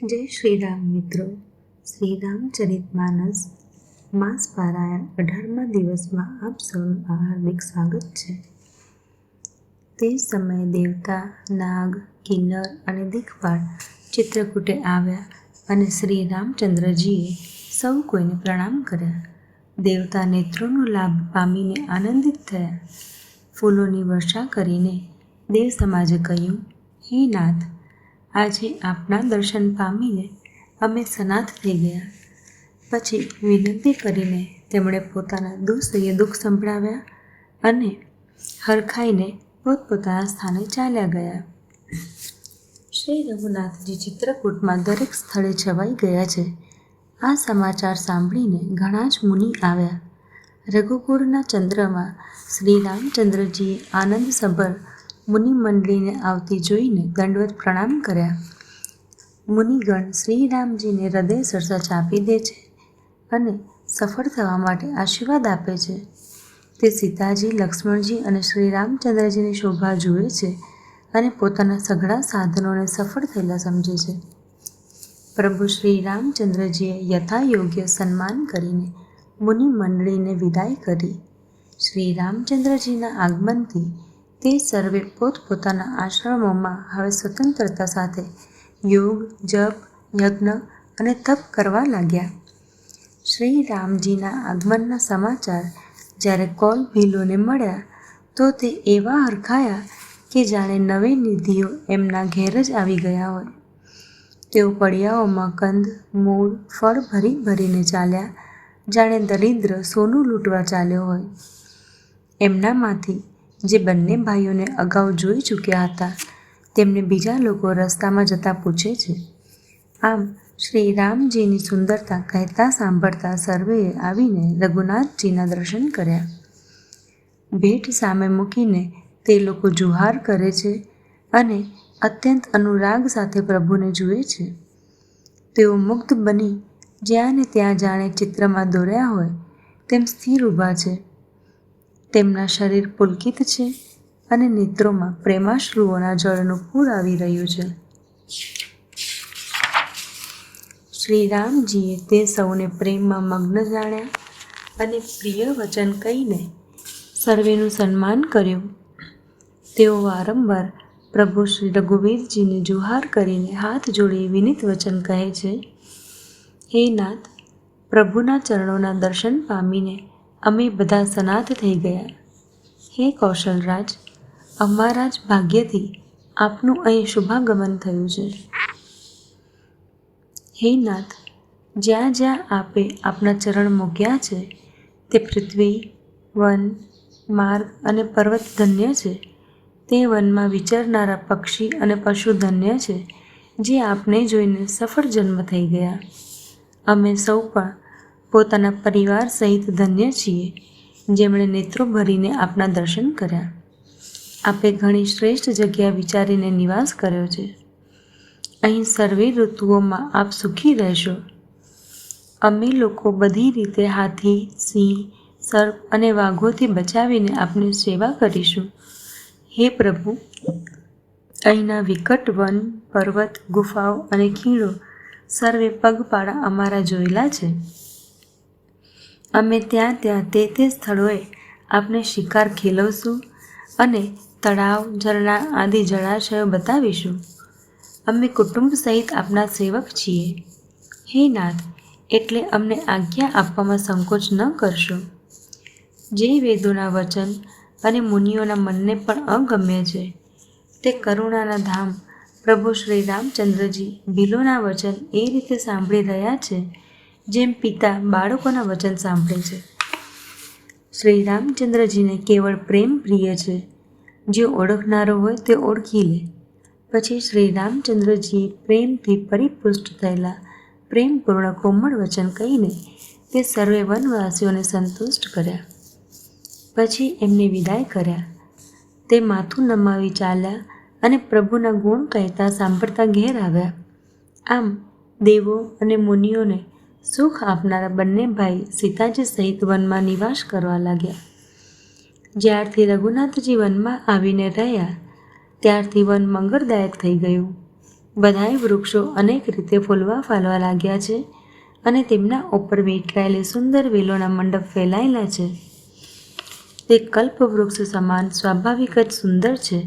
જય શ્રી રામ મિત્રો. શ્રી રામચરિતમાનસ માસ પારાયણ 18મા દિવસમાં આપ સૌનું હાર્દિક સ્વાગત છે. તે સમયે દેવતા, નાગ, કિન્નર અને દિક્પાળ ચિત્રકૂટે આવ્યા અને શ્રી રામચંદ્રજીએ સૌ કોઈને પ્રણામ કર્યા. દેવતા નેત્રોનો લાભ પામીને આનંદિત થયા. ફૂલોની વર્ષા કરીને દેવ સમાજે કહ્યું, હે નાથ, આજે આપના દર્શન પામીને અમે સનાથ થઈ ગયા. પછી વિનંતી કરીને તેમણે પોતાના દુઃખ સંભળાવ્યા અને હરખાઈને પોતપોતાના સ્થાને ચાલ્યા ગયા. શ્રી રઘુનાથજી ચિત્રકૂટમાં દરેક સ્થળે છવાઈ ગયા છે. આ સમાચાર સાંભળીને ઘણા જ મુનિ આવ્યા. રઘુકુળના ચંદ્રમાં શ્રી રામચંદ્રજીએ આનંદસભર મુનિમંડળીને આવતી જોઈને દંડવત પ્રણામ કર્યા. મુનિગણ શ્રી રામજીને હૃદય સરસા ચાપી દે છે અને સફળ થવા માટે આશીર્વાદ આપે છે. તે સીતાજી, લક્ષ્મણજી અને શ્રી રામચંદ્રજીની શોભા જુએ છે અને પોતાના સઘળા સાધનોને સફળ થયેલા સમજે છે. પ્રભુ શ્રી રામચંદ્રજીએ યથાયોગ્ય સન્માન કરીને મુનિમંડળીને વિદાય કરી. શ્રી રામચંદ્રજીના આગમનથી તે સર્વે પોતપોતાના આશ્રમોમાં હવે સ્વતંત્રતા સાથે યોગ, જપ, યજ્ઞ અને તપ કરવા લાગ્યા. શ્રી રામજીના આગમનના સમાચાર જ્યારે કૌલ ભીલોને મળ્યા તો તે એવા હરખાયા કે જાણે નવે નિધિઓ એમના ઘેર જ આવી ગયા હોય. તેઓ પડિયાઓમાં કંદ, મૂળ, ફળ ભરી ભરીને ચાલ્યા, જાણે દરિદ્ર સોનું લૂંટવા ચાલ્યો હોય. એમનામાંથી જે બંને ભાઈઓને અગાઉ જોઈ ચૂક્યા હતા તેમને બીજા લોકો રસ્તામાં જતા પૂછે છે. આમ શ્રી રામજીની સુંદરતા કહેતા સાંભળતા સર્વેએ આવીને રઘુનાથજીના દર્શન કર્યા. ભેટ સામે મૂકીને તે લોકો જુહાર કરે છે અને અત્યંત અનુરાગ સાથે પ્રભુને જુએ છે. તેઓ મુગ્ધ બની જ્યાં ને ત્યાં જાણે ચિત્રમાં દોર્યા હોય તેમ સ્થિર ઊભા છે. તેમના શરીર પુલકિત છે અને નેત્રોમાં પ્રેમાશ્રુઓના જળનું પૂર આવી રહ્યું છે. શ્રી રામજીએ તે સૌને પ્રેમમાં મગ્ન જાણ્યા અને પ્રિય વચન કહીને સર્વેનું સન્માન કર્યું. તેઓ વારંવાર પ્રભુ શ્રી રઘુવીરજીને જુહાર કરીને હાથ જોડી વિનીત વચન કહે છે, હે નાથ, પ્રભુના ચરણોના દર્શન પામીને અમે બધા સનાથ થઈ ગયા. હે કૌશલરાજ, અમારા જ ભાગ્યથી આપનું અહીં શુભાગમન થયું છે. હે નાથ, જ્યાં જ્યાં આપે આપના ચરણ મૂક્યા છે તે પૃથ્વી, વન, માર્ગ અને પર્વત ધન્ય છે. તે વનમાં વિચરનારા પક્ષી અને પશુ ધન્ય છે, જે આપને જોઈને સફળ જન્મ થઈ ગયા. અમે સૌ પણ પોતાના પરિવાર સહિત ધન્ય છીએ, જેમણે નેત્રો ભરીને આપના દર્શન કર્યા. આપે ઘણી શ્રેષ્ઠ જગ્યા વિચારીને નિવાસ કર્યો છે. અહીં સર્વે ઋતુઓમાં આપ સુખી રહેશો. અમે લોકો બધી રીતે હાથી, સિંહ, સર્પ અને વાઘોથી બચાવીને આપની સેવા કરીશું. હે પ્રભુ, અહીંના વિકટ વન, પર્વત, ગુફાઓ અને ખીણો સર્વે પગપાળા અમારા જોયેલા છે. અમે ત્યાં ત્યાં તે સ્થળોએ આપને શિકાર ખેલવશું અને તળાવ, ઝરણા આદિ જળાશયો બતાવીશું. અમે કુટુંબ સહિત આપના સેવક છીએ. હે નાથ, એટલે અમને આજ્ઞા આપવામાં સંકોચ ન કરશો. જે વેદોના વચન અને મુનિઓના મનને પણ અગમ્ય છે, તે કરુણાના ધામ પ્રભુ શ્રી રામચંદ્રજી ભીલોના વચન એ રીતે સાંભળી રહ્યા છે જેમ પિતા બાળકોના વચન સાંભળે છે. શ્રી રામચંદ્રજીને કેવળ પ્રેમ પ્રિય છે. જે ઓળખનારો હોય તે ઓળખી લે. પછી શ્રી રામચંદ્રજીએ પ્રેમથી પરિપુષ્ટ થયેલા પ્રેમપૂર્ણ કોમળ વચન કહીને તે સર્વે વનવાસીઓને સંતુષ્ટ કર્યા. પછી એમને વિદાય કર્યા. તે માથું નમાવી ચાલ્યા અને પ્રભુના ગુણ કહેતા સાંભળતા ઘેર આવ્યા. આમ દેવો અને મુનિઓને સુખ આપનારા બંને ભાઈ સીતાજી સહિત વનમાં નિવાસ કરવા લાગ્યા. જ્યારથી રઘુનાથજી વનમાં આવીને રહ્યા ત્યારથી વન મંગળદાયક થઈ ગયું. બધાય વૃક્ષો અનેક રીતે ફૂલવા ફાલવા લાગ્યા છે અને તેમના ઉપર વીંટળાયેલી સુંદર વેલોના મંડપ ફેલાયેલા છે. તે કલ્પવૃક્ષ સમાન સ્વાભાવિક જ સુંદર છે,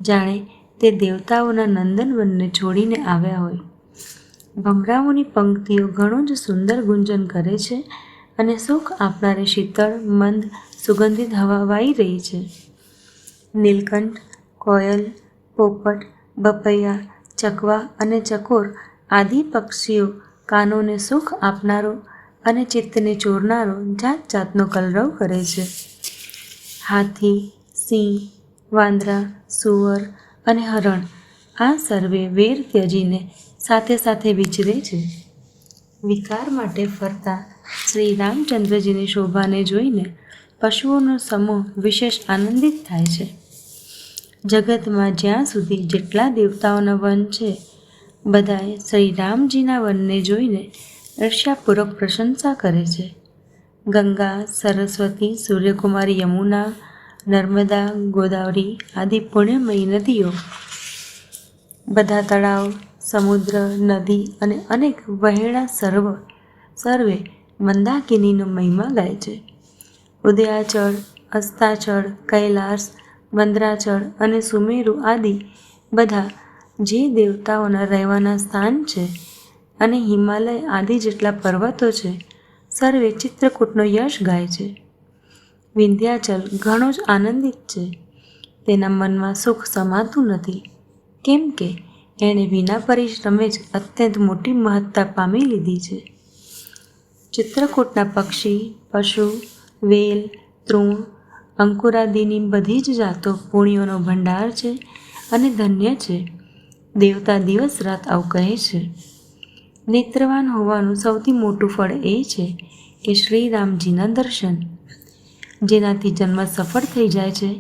જાણે તે દેવતાઓના નંદનવનને છોડીને આવ્યા હોય. ભમરાઓની પંક્તિઓ ઘણું જ સુંદર ગુંજન કરે છે અને સુખ આપનારી શીતળ મંદ સુગંધિત હવા વાઈ રહી છે. નીલકંઠ, કોયલ, પોપટ, બપૈયા, ચકવા અને ચકોર આદિ પક્ષીઓ કાનોને સુખ આપનારો અને ચિત્તને ચોરનારો જાત જાતનો કલરવ કરે છે. હાથી, સિંહ, વાંદરા, સૂવર અને હરણ આ સર્વે વેર ત્યજીને સાથે સાથે વિચરે છે. વિકાર માટે ફરતા શ્રી રામચંદ્રજીની શોભાને જોઈને પશુઓનો સમૂહ વિશેષ આનંદિત થાય છે. જગતમાં જ્યાં સુધી જેટલા દેવતાઓના વન છે, બધાએ શ્રી રામજીના વનને જોઈને ઈર્ષ્યાપૂર્વક પ્રશંસા કરે છે. ગંગા, સરસ્વતી, સૂર્યકુમારી, યમુના, નર્મદા, ગોદાવરી આદિ પુણ્યમયી નદીઓ, બધા તળાવ, સમુદ્ર, નદી અને અનેક વહેણા સર્વે મંદાકિનીનો મહિમા ગાય છે. ઉદયાચળ, અસ્તાચળ, કૈલાસ, મંદરાચળ અને સુમેરુ આદિ બધા જે દેવતાઓના રહેવાના સ્થાન છે અને હિમાલય આદિ જેટલા પર્વતો છે, સર્વે ચિત્રકૂટનો યશ ગાય છે. વિંધ્યાચલ ઘણો જ આનંદિત છે. તેના મનમાં સુખ સમાતું નથી, કેમ કે એણે વિના પરિશ્રમે જ અત્યંત મોટી મહત્તા પામી લીધી છે. ચિત્રકૂટના પક્ષી, પશુ, વેલ, તૃણ, અંકુરાદિની બધી જ જાતો પુણ્યોનો ભંડાર છે અને ધન્ય છે. દેવતા દિવસ રાત આવું કહે છે. નેત્રવાન હોવાનું સૌથી મોટું ફળ એ છે કે શ્રી રામજીના દર્શન, જેનાથી જન્મ સફળ થઈ જાય છે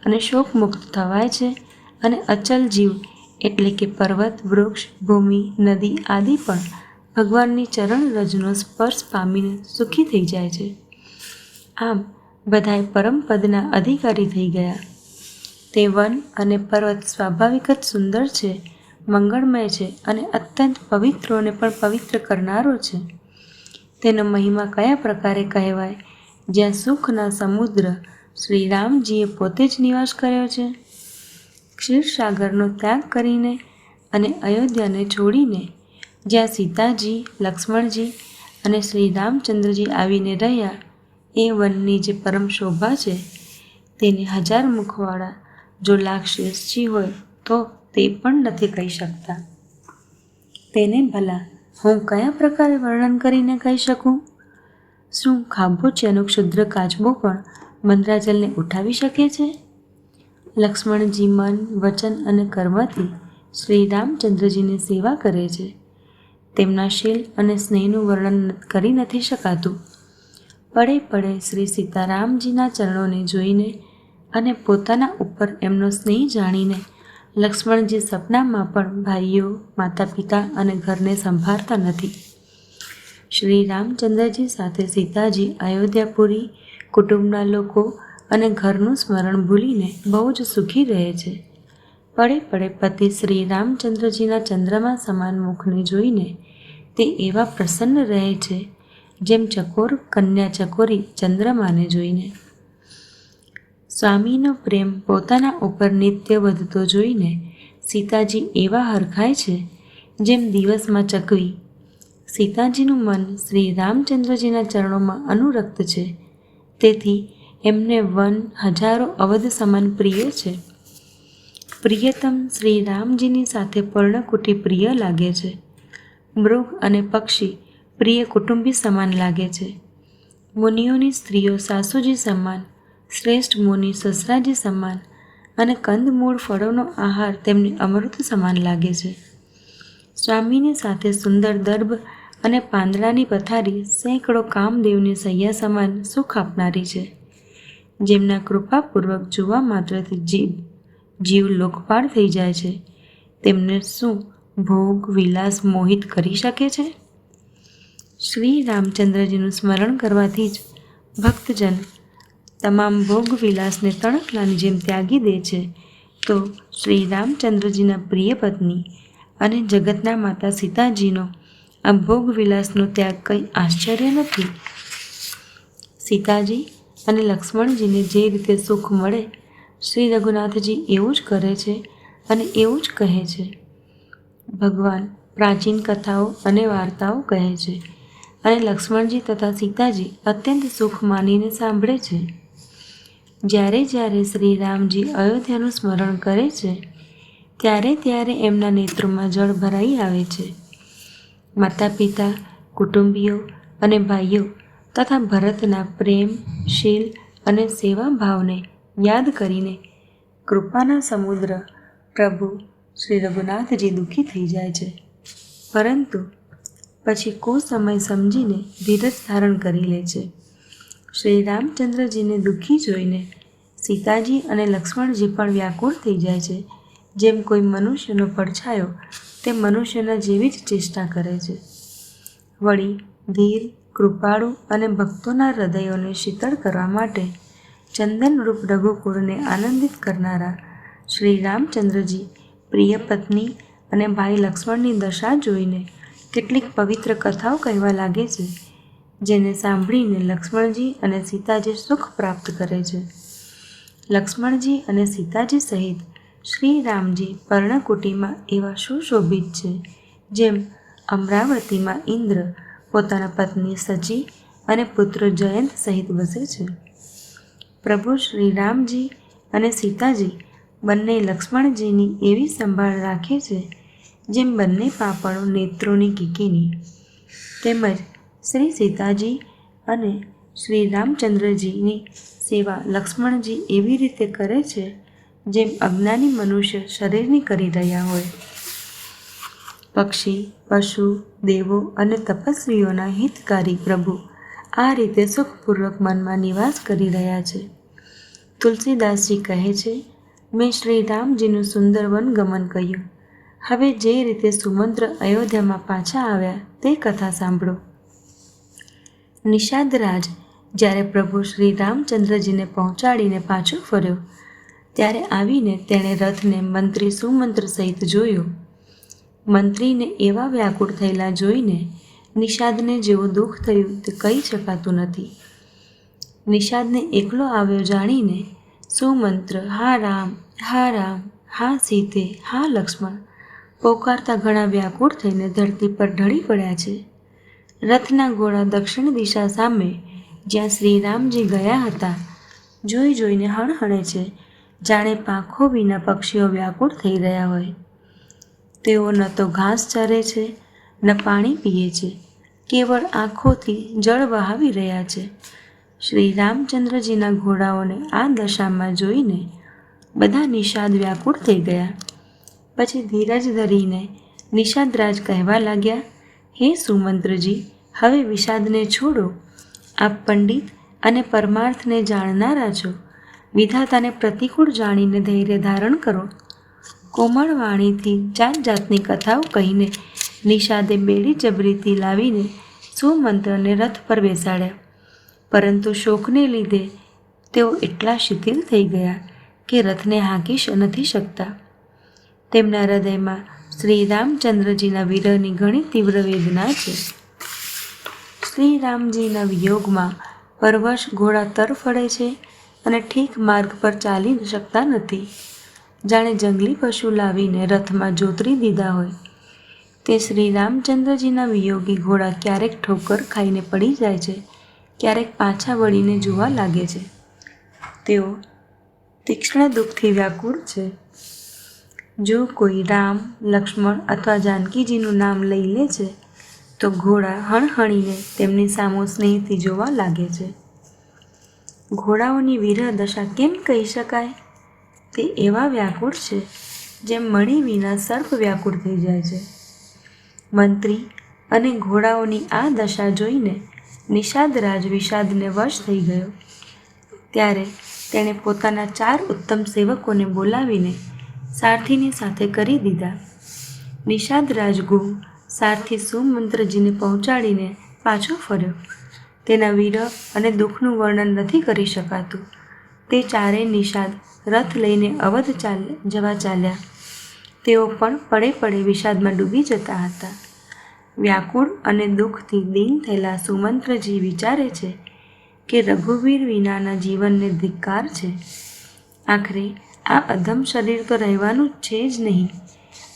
અને શોકમુક્ત થવાય છે અને અચલ જીવ એટલે કે પર્વત, વૃક્ષ, ભૂમિ, નદી આદિ પણ ભગવાનની ચરણ રજનો સ્પર્શ પામીને સુખી થઈ જાય છે. આમ બધાય પરમપદના અધિકારી થઈ ગયા. તે વન અને પર્વત સ્વાભાવિક જ સુંદર છે, મંગળમય છે અને અત્યંત પવિત્રોને પણ પવિત્ર કરનારો છે. તેનો મહિમા કયા પ્રકારે કહેવાય, જ્યાં સુખના સમુદ્ર શ્રી રામજીએ પોતે જ નિવાસ કર્યો છે. ક્ષીરસાગરનો ત્યાગ કરીને અને અયોધ્યાને છોડીને જ્યાં સીતાજી, લક્ષ્મણજી અને શ્રી રામચંદ્રજી આવીને રહ્યા, એ વનની જે પરમ શોભા છે, તેને 1000 મુખવાળા જો લાક્ષેસજી હોય તો તે પણ નથી કહી શકતા. તેને ભલા હું કયા પ્રકારે વર્ણન કરીને કહી શકું? શું ખાબોચિયાનો ક્ષુદ્ર કાચબો પણ મંદરાચલને ઉઠાવી શકે છે? લક્ષ્મણજી મન, વચન અને કર્મથી શ્રી રામચંદ્રજીની સેવા કરે છે. તેમના શીલ અને સ્નેહનું વર્ણન કરી નથી શકાતું. પડે પડે શ્રી સીતારામજીના ચરણોને જોઈને અને પોતાના ઉપર એમનો સ્નેહ જાણીને લક્ષ્મણજી સપનામાં પણ ભાઈઓ, માતા પિતા અને ઘરને સંભાળતા નથી. શ્રી રામચંદ્રજી સાથે સીતાજી અયોધ્યાપુરી, કુટુંબના લોકો અને ઘરનું સ્મરણ ભૂલીને બહુ જ સુખી રહે છે. પડે પડે પતિ શ્રી રામચંદ્રજીના ચંદ્રમા સમાન મુખને જોઈને તે એવા પ્રસન્ન રહે છે, જેમ ચકોર કન્યા ચકોરી ચંદ્રમાને જોઈને. સ્વામીનો પ્રેમ પોતાના ઉપર નિત્ય વધતો જોઈને સીતાજી એવા હરખાય છે, જેમ દિવસમાં ચકવી. સીતાજીનું મન શ્રી રામચંદ્રજીના ચરણોમાં અનુરક્ત છે, તેથી એમને વન હજારો અવધ સમાન પ્રિય છે. પ્રિયતમ શ્રી રામજીની સાથે પર્ણકુટી પ્રિય લાગે છે. મૃગ અને પક્ષી પ્રિય કુટુંબી સમાન લાગે છે. મુનિઓની સ્ત્રીઓ સાસુજી સમાન, શ્રેષ્ઠ મુનિ સસરાજી સમાન અને કંદમૂળ ફળોનો આહાર તેમને અમૃત સમાન લાગે છે. સ્વામીની સાથે સુંદર દર્ભ અને પાંદડાની પથારી સેંકડો કામદેવની સૈયા સમાન સુખ આપનારી છે. જેમના કૃપાપૂર્વક જોવા માત્રથી જીવ લોકપાળ થઈ જાય છે, તેમને શું ભોગ વિલાસ મોહિત કરી શકે છે? શ્રી રામચંદ્રજીનું સ્મરણ કરવાથી જ ભક્તજન તમામ ભોગ વિલાસને તણખલાની જેમ ત્યાગી દે છે. તો શ્રી રામચંદ્રજીના પ્રિય પત્ની અને જગતના માતા સીતાજીનો આ ભોગવિલાસનો ત્યાગ કંઈ આશ્ચર્ય નથી. સીતાજી અને લક્ષ્મણજીને જે રીતે સુખ મળે, શ્રી રઘુનાથજી એવું જ કરે છે અને એવું જ કહે છે. ભગવાન પ્રાચીન કથાઓ અને વાર્તાઓ કહે છે અને લક્ષ્મણજી તથા સીતાજી અત્યંત સુખ માનીને સાંભળે છે. જ્યારે જ્યારે શ્રી રામજી અયોધ્યાનું સ્મરણ કરે છે, ત્યારે ત્યારે એમના નેત્રોમાં જળ ભરાઈ આવે છે. માતા પિતા, કુટુંબીઓ અને ભાઈઓ તથા ભરતના પ્રેમ, શીલ અને સેવા ભાવને યાદ કરીને કૃપાના સમુદ્ર પ્રભુ શ્રી રઘુનાથજી દુઃખી થઈ જાય છે. પરંતુ પછી સમય સમજીને ધીરજ ધારણ કરી લે છે. શ્રી રામચંદ્રજીને દુઃખી જોઈને સીતાજી અને લક્ષ્મણજી પણ વ્યાકુળ થઈ જાય છે. જેમ કોઈ મનુષ્યનો પડછાયો તે મનુષ્યના જેવી જ ચેષ્ટા કરે છે. વળી ધીર, કૃપાળુ અને ભક્તોના હૃદયોને શીતળ કરવા માટે ચંદનરૂપ રઘુકુળને આનંદિત કરનારા શ્રી રામચંદ્રજી પ્રિય પત્ની અને ભાઈ લક્ષ્મણની દશા જોઈને કેટલીક પવિત્ર કથાઓ કહેવા લાગે છે, જેને સાંભળીને લક્ષ્મણજી અને સીતાજી સુખ પ્રાપ્ત કરે છે. લક્ષ્મણજી અને સીતાજી સહિત શ્રી રામજી પર્ણકુટીમાં એવા સુશોભિત છે, જેમ અમરાવતીમાં ઇન્દ્ર પોતાના પત્ની સચી અને પુત્ર જયંત સહિત વસે છે. પ્રભુ શ્રી રામજી અને સીતાજી બંને લક્ષ્મણજીની એવી સંભાળ રાખે છે, જેમ બંને પાપણો નેત્રોની કીકીની. તેમજ શ્રી સીતાજી અને શ્રી રામચંદ્રજીની સેવા લક્ષ્મણજી એવી રીતે કરે છે, જેમ અજ્ઞાની મનુષ્ય શરીરની કરી રહ્યા હોય. પક્ષી, પશુ, દેવો અને તપસ્વીઓના હિતકારી પ્રભુ આ રીતે સુખપૂર્વક મનમાં નિવાસ કરી રહ્યા છે. તુલસીદાસજી કહે છે, મેં શ્રી રામજીનું સુંદર વનગમન કહ્યું. હવે જે રીતે સુમંત્ર અયોધ્યામાં પાછા આવ્યા તે કથા સાંભળો. નિષાદરાજ જ્યારે પ્રભુ શ્રી રામચંદ્રજીને પહોંચાડીને પાછો ફર્યો, ત્યારે આવીને તેણે રથને મંત્રી સુમંત્ર સહિત જોયો. મંત્રીને એવા વ્યાકુળ થયેલા જોઈને નિષાદને જેવું દુઃખ થયું તે કહી શકાતું નથી. નિષાદને એકલો આવ્યો જાણીને સુમંત્ર હા રામ, હા રામ, હા સીતે, હા લક્ષ્મણ પોકારતા ઘણા વ્યાકુળ થઈને ધરતી પર ઢળી પડ્યા છે. રથના ઘોડા દક્ષિણ દિશા સામે જ્યાં શ્રી રામજી ગયા હતા જોઈ જોઈને હણહણે છે, જાણે પાંખો વિના પક્ષીઓ વ્યાકુળ થઈ રહ્યા હોય. તેઓ ન તો ઘાસ ચરે છે, ન પાણી પીએ છે, કેવળ આંખોથી જળ વહાવી રહ્યા છે. શ્રી રામચંદ્રજીના ઘોડાઓને આ દશામાં જોઈને બધા નિષાદ વ્યાકુળ થઈ ગયા. પછી ધીરજ ધરીને નિષાદરાજ કહેવા લાગ્યા, હે સુમંત્રજી, હવે વિષાદને છોડો. આપ પંડિત અને પરમાર્થને જાણનારા છો. વિધાતાને પ્રતિકૂળ જાણીને ધૈર્ય ધારણ કરો. કોમળ વાણીથી જાત જાતની કથાઓ કહીને નિષાદે બેડી જબરીથી લાવીને સુમંત્રને રથ પર બેસાડ્યા. પરંતુ શોકને લીધે તેઓ એટલા શિથિલ થઈ ગયા કે રથને હાંકી નથી શકતા. તેમના હૃદયમાં શ્રી રામચંદ્રજીના વિરહની ઘણી તીવ્ર વેદના છે. શ્રી રામજીના વિયોગમાં પરવશ ઘોડા તરફડે છે અને ઠીક માર્ગ પર ચાલી શકતા નથી. જાણે જંગલી પશુ લાવીને રથમાં જોતરી દીધા હોય તે શ્રી રામચંદ્રજીના વિયોગી ઘોડા ક્યારેક ઠોકર ખાઈને પડી જાય છે, ક્યારેક પાછા વળીને જોવા લાગે છે. તેઓ તીક્ષ્ણ દુઃખથી વ્યાકુળ છે. જો કોઈ રામ, લક્ષ્મણ અથવા જાનકીજીનું નામ લઈ લે છે તો ઘોડા હણહણીને તેમની સામો સ્નેહથી જોવા લાગે છે. ઘોડાઓની વિરહ દશા કેમ કહી શકાય? તે એવા વ્યાકુળ છે જેમ મણી વિના સર્પ વ્યાકુળ થઈ જાય છે. મંત્રી અને ઘોડાઓની આ દશા જોઈને નિષાદરાજ વિષાદને વશ થઈ ગયો. ત્યારે તેણે પોતાના 4 ઉત્તમ સેવકોને બોલાવીને સારથીની સાથે કરી દીધા. નિષાદરાજ ગુહ સારથી સુમંત્રજીને પહોંચાડીને પાછો ફર્યો. તેના વિરહ અને દુઃખનું વર્ણન નથી કરી શકાતું. તે ચારેય નિષાદ રથ લઈને અવધ જવા ચાલ્યા. તેઓ પણ પડે પડે વિષાદમાં ડૂબી જતા હતા. વ્યાકુળ અને દુઃખથી દીન થયેલા સુમંત્રજી વિચારે છે કે રઘુવીર વિનાના જીવનને ધિક્કાર છે. આખરે આ અધમ શરીર તો રહેવાનું છે જ નહીં.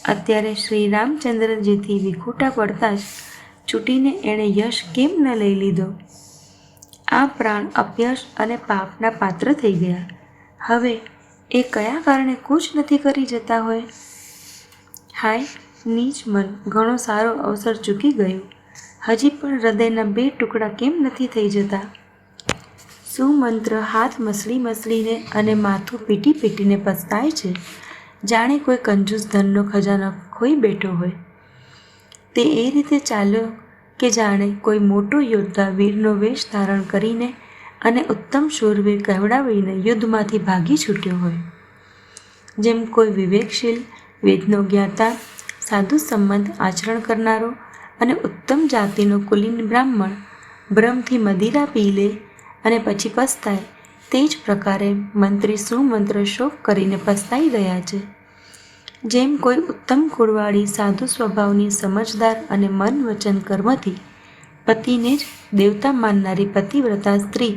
અત્યારે શ્રી રામચંદ્રજીથી વિખૂટા પડતા જ છૂટીને એણે યશ કેમ ન લઈ લીધો? આ પ્રાણ અપયશ અને પાપના પાત્ર થઈ ગયા. હવે એ કયા કારણે કૂચ નથી કરી જતા હોય? હાય નીચ મન, ઘણો સારો અવસર ચૂકી ગયું. હજી પણ હૃદયના 2 ટુકડા કેમ નથી થઈ જતા? સુમંત્ર હાથ મસળીને અને માથું પીટીને પસ્તાય છે, જાણે કોઈ કંજૂસ ધનનો ખજાનો ખોઈ બેઠો હોય. તે એ રીતે ચાલ્યો કે જાણે કોઈ મોટો યોદ્ધા વીરનો વેશ ધારણ કરીને અને ઉત્તમ શૂરવીર કહેવડાવીને યુદ્ધમાંથી ભાગી છૂટ્યો હોય. જેમ કોઈ વિવેકશીલ, વેદનો જ્ઞાતા, સાધુ સંબંધ આચરણ કરનારો અને ઉત્તમ જાતિનો કુલીન બ્રાહ્મણ ભ્રમથી મદિરા પી લે અને પછી પસ્તાય, તે જ પ્રકારે મંત્રી સુમંત્ર શોક કરીને પસ્તાઈ રહ્યા છે. જેમ કોઈ ઉત્તમ કુળવાળી, સાધુ સ્વભાવની, સમજદાર અને મન વચન કર્મથી પતિને જ દેવતા માનનારી પતિવ્રતા સ્ત્રી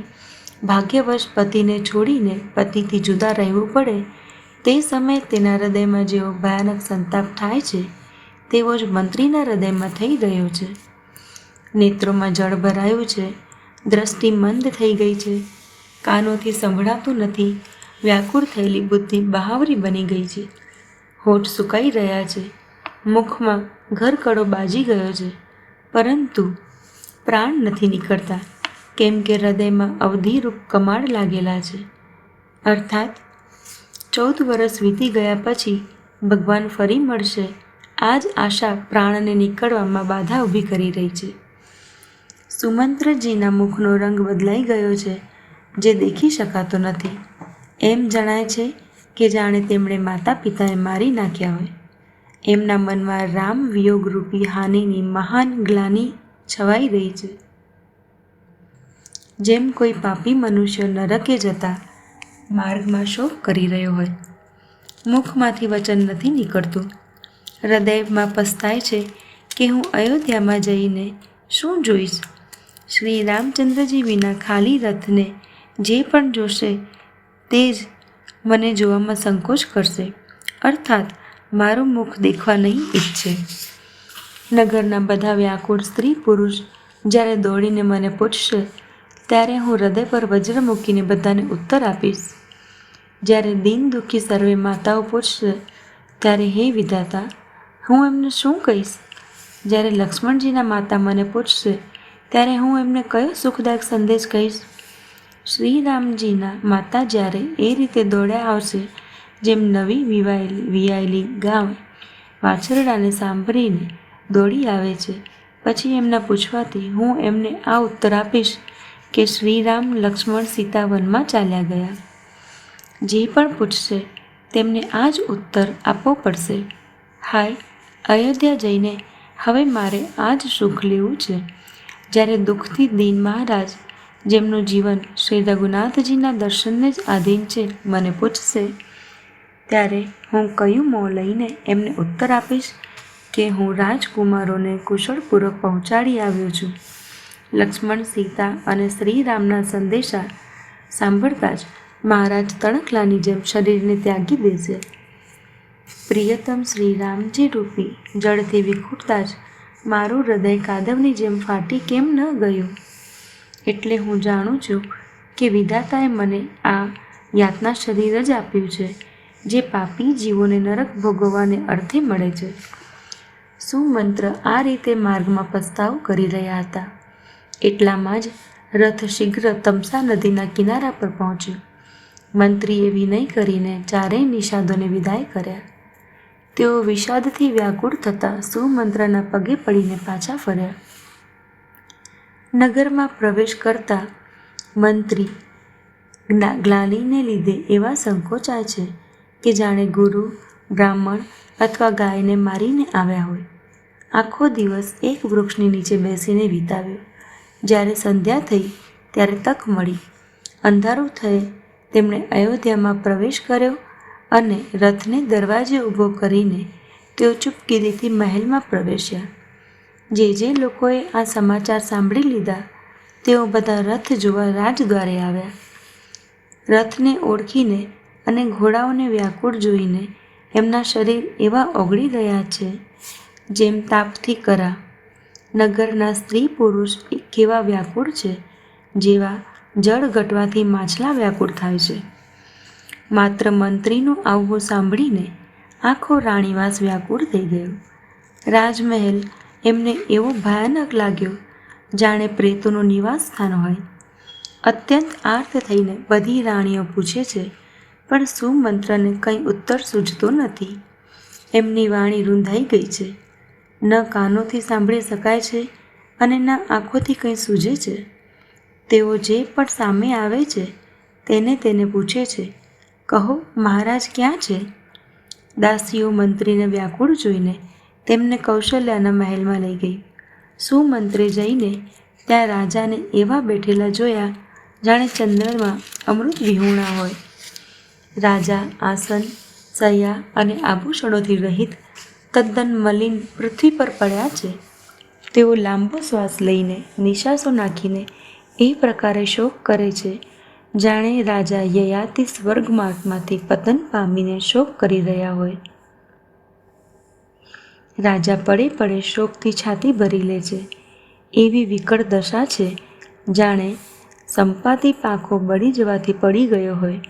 ભાગ્યવશ પતિને છોડીને પતિથી જુદા રહેવું પડે, તે સમયે તેના હૃદયમાં જેવો ભયાનક સંતાપ થાય છે, તેવો જ મંત્રીના હૃદયમાં થઈ રહ્યો છે. નેત્રોમાં જળ ભરાયું છે, દ્રષ્ટિ મંદ થઈ ગઈ છે, કાનોથી સંભળાતું નથી, વ્યાકુળ થયેલી બુદ્ધિ બહાવરી બની ગઈ છે, હોઠ સુકાઈ રહ્યા છે, મુખમાં ઘરકડો બાજી ગયો છે, પરંતુ પ્રાણ નથી નીકળતા, કેમ કે હૃદયમાં અવધિરૂપ કમાડ લાગેલા છે. અર્થાત 14 વર્ષ વીતી ગયા પછી ભગવાન ફરી મળશે, આ જ આશા પ્રાણને નીકળવામાં બાધા ઊભી કરી રહી છે. સુમંત્રજીના મુખનો રંગ બદલાઈ ગયો છે, જે દેખી શકાતો નથી. એમ જણાય છે કે જાણે તેમણે માતા પિતાને મારી નાખ્યા હોય. એમના મનમાં રામ વિયોગરૂપી હાનિની મહાન ગ્લાનિ છવાઈ રહી છે. જેમ કોઈ પાપી મનુષ્ય નરકે જતા માર્ગમાં શોક કરી રહ્યો હોય. મુખમાંથી વચન નથી નીકળતું. હૃદયમાં પસ્તાય છે કે હું અયોધ્યામાં જઈને શું જોઈશ? શ્રી રામચંદ્રજી વિના ખાલી રથને જે પણ જોશે તે જ મને જોવામાં સંકોચ કરશે, અર્થાત મારું મુખ દેખવા નહીં ઈચ્છે. નગરના બધા વ્યાકુળ સ્ત્રી પુરુષ જ્યારે દોડીને મને પૂછશે, ત્યારે હું હૃદય પર વજ્ર મૂકીને બધાને ઉત્તર આપીશ. જ્યારે દીન દુઃખી સર્વે માતાઓ પૂછશે, ત્યારે હે વિધાતા, હું એમને શું કહીશ? જ્યારે લક્ષ્મણજીના માતા મને પૂછશે, ત્યારે હું એમને કયો સુખદાયક સંદેશ કહીશ? શ્રી રામજીના માતા જ્યારે એ રીતે દોડ્યા આવશે, જેમ નવી વિયાયેલી ગાય વાછરડાને સાંભળીને દોડી આવે છે, પછી એમના પૂછવાથી હું એમને આ ઉત્તર આપીશ કે શ્રીરામ લક્ષ્મણ સીતા વનમાં ચાલ્યા ગયા. જે પણ પૂછશે તેમને આ જ ઉત્તર આપવો પડશે. હાય, અયોધ્યા જઈને હવે મારે આ જ સુખ લેવું છે. જ્યારે દુઃખથી દીન મહારાજ, જેમનું જીવન શ્રી રઘુનાથજીના દર્શનને જ આધીન છે, મને પૂછશે, ત્યારે હું કયું મોં લઈને એમને ઉત્તર આપીશ કે હું રાજકુમારોને કુશળપૂર્વક પહોંચાડી આવ્યો છું. લક્ષ્મણ, સીતા અને શ્રીરામના સંદેશા સાંભળતા જ મહારાજ તણખલાની જેમ શરીરને ત્યાગી દેશે. પ્રિયતમ શ્રીરામજી રૂપી જળથી વિખૂટતા જ મારું હૃદય કાદવની જેમ ફાટી કેમ ન ગયું? એટલે હું જાણું છું કે વિધાતાએ મને આ યાતના શરીર જ આપ્યું છે, જે પાપી જીવોને નરક ભોગવવાને અર્થે મળે છે. સુમંત્ર આ રીતે માર્ગમાં પસ્તાવો કરી રહ્યા હતા. એટલામાં જ રથ શીઘ્ર તમસા નદીના કિનારા પર પહોંચ્યો. મંત્રીએ વિનય કરીને ચારેય નિષાદોને વિદાય કર્યા. તેઓ વિષાદથી વ્યાકુળ થતાં સુમંત્રના પગે પડીને પાછા ફર્યા. નગરમાં પ્રવેશ કરતા મંત્રી ગ્લાનિને લીધે એવા સંકોચાય છે કે જાણે ગુરુ, બ્રાહ્મણ અથવા ગાયને મારીને આવ્યા હોય. આખો દિવસ એક વૃક્ષની નીચે બેસીને વિતાવ્યો. જ્યારે સંધ્યા થઈ ત્યારે તક મળી. અંધારું થયે તેમણે અયોધ્યામાં પ્રવેશ કર્યો અને રથને દરવાજે ઊભો કરીને તેઓ ચૂપકીદીથી મહેલમાં પ્રવેશ્યા. જે લોકોએ આ સમાચાર સાંભળી લીધા તેઓ બધા રથ જોવા રાજદ્વારે આવ્યા. રથને ઓળખીને અને ઘોડાઓને વ્યાકુળ જોઈને એમના શરીર એવા ઓગળી રહ્યા છે જેમ તાપથી કરા. નગરના સ્ત્રી પુરુષ કેવા વ્યાકુળ છે જેવા જળ ઘટવાથી માછલા વ્યાકુળ થાય છે. માત્ર મંત્રીનું આવવું સાંભળીને આખો રાણીવાસ વ્યાકુળ થઈ ગયો. રાજમહેલ એમને એવો ભયાનક લાગ્યો જાણે પ્રેતોનું નિવાસ સ્થાન હોય. અત્યંત આર્ત થઈને બધી રાણીઓ પૂછે છે, પણ સુમંત્રને કંઈ ઉત્તર સૂઝતો નથી. એમની વાણી રૂંધાઈ ગઈ છે. ન કાનોથી સાંભળી શકાય છે અને ન આંખોથી કંઈ સૂઝે છે. તેઓ જે પણ સામે આવે છે તેને પૂછે છે, કહો મહારાજ ક્યાં છે? દાસીઓ મંત્રીને વ્યાકુળ જોઈને તેમને કૌશલ્યાના મહેલમાં લઈ ગઈ. સુમંત્રે જઈને ત્યાં રાજાને એવા બેઠેલા જોયા જાણે ચંદ્રમાં અમૃત વિહુણા હોય. રાજા આસન, શૈયા અને આભૂષણોથી રહિત તદ્દન મલિન પૃથ્વી પર પડ્યા છે. તેઓ લાંબો શ્વાસ લઈને નિશ્વાસો નાખીને એ પ્રકારે શોક કરે છે જાણે રાજા યયાતિ સ્વર્ગમાર્ગમાંથી પતન પામીને શોક કરી રહ્યા હોય. રાજા પડે શોકથી છાતી ભરી લે છે. એવી વિકળ દશા છે જાણે સંપાતી પાંખો બળી જવાથી પડી ગયો હોય.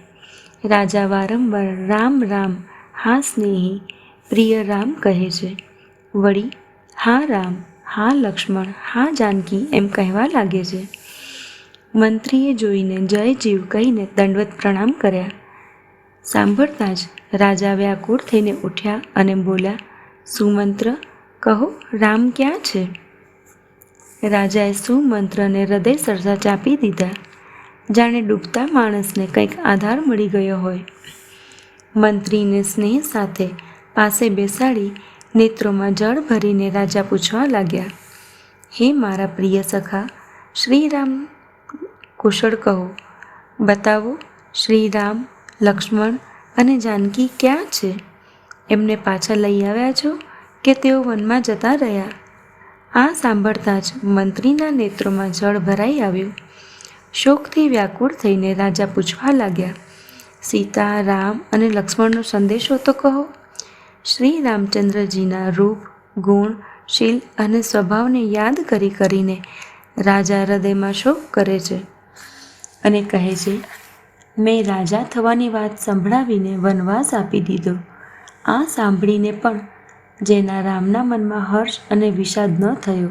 રાજા વારંવાર રામ રામ, હા સ્નેહી, પ્રિય રામ કહે છે. વળી હા રામ, હા લક્ષ્મણ, હા જાનકી એમ કહેવા લાગે છે. મંત્રીએ જોઈને જય જીવ કહીને દંડવત પ્રણામ કર્યા. સાંભળતા જ રાજા વ્યાકુળ થઈને ઉઠ્યા અને બોલ્યા, સુમંત્ર, કહો રામ ક્યાં છે? રાજાએ સુમંત્રને હૃદય સરસા ચાપી દીધા, જાણે ડૂબતા માણસને કંઈક આધાર મળી ગયો હોય. મંત્રીને સ્નેહ સાથે પાસે બેસાડી નેત્રોમાં જળ ભરીને રાજા પૂછવા લાગ્યા, હે મારા પ્રિય સખા, શ્રીરામ કુશળ કહો, બતાવો શ્રીરામ, લક્ષ્મણ અને જાનકી ક્યાં છે? એમને પાછા લઈ આવ્યા છો કે તેઓ વનમાં જતા રહ્યા? આ સાંભળતા જ મંત્રીના નેત્રોમાં જળ ભરાઈ આવ્યું. શોકથી વ્યાકુળ થઈને રાજા પૂછવા લાગ્યા, સીતા, રામ અને લક્ષ્મણનો સંદેશો તો કહો. શ્રી રામચંદ્રજીના રૂપ, ગુણ, શીલ અને સ્વભાવને યાદ કરીને રાજા હૃદયમાં શોક કરે છે અને કહે છે, મેં રાજા થવાની વાત સંભળાવીને વનવાસ આપી દીધો. આ સાંભળીને પણ જેના રામના મનમાં હર્ષ અને વિષાદ ન થયો,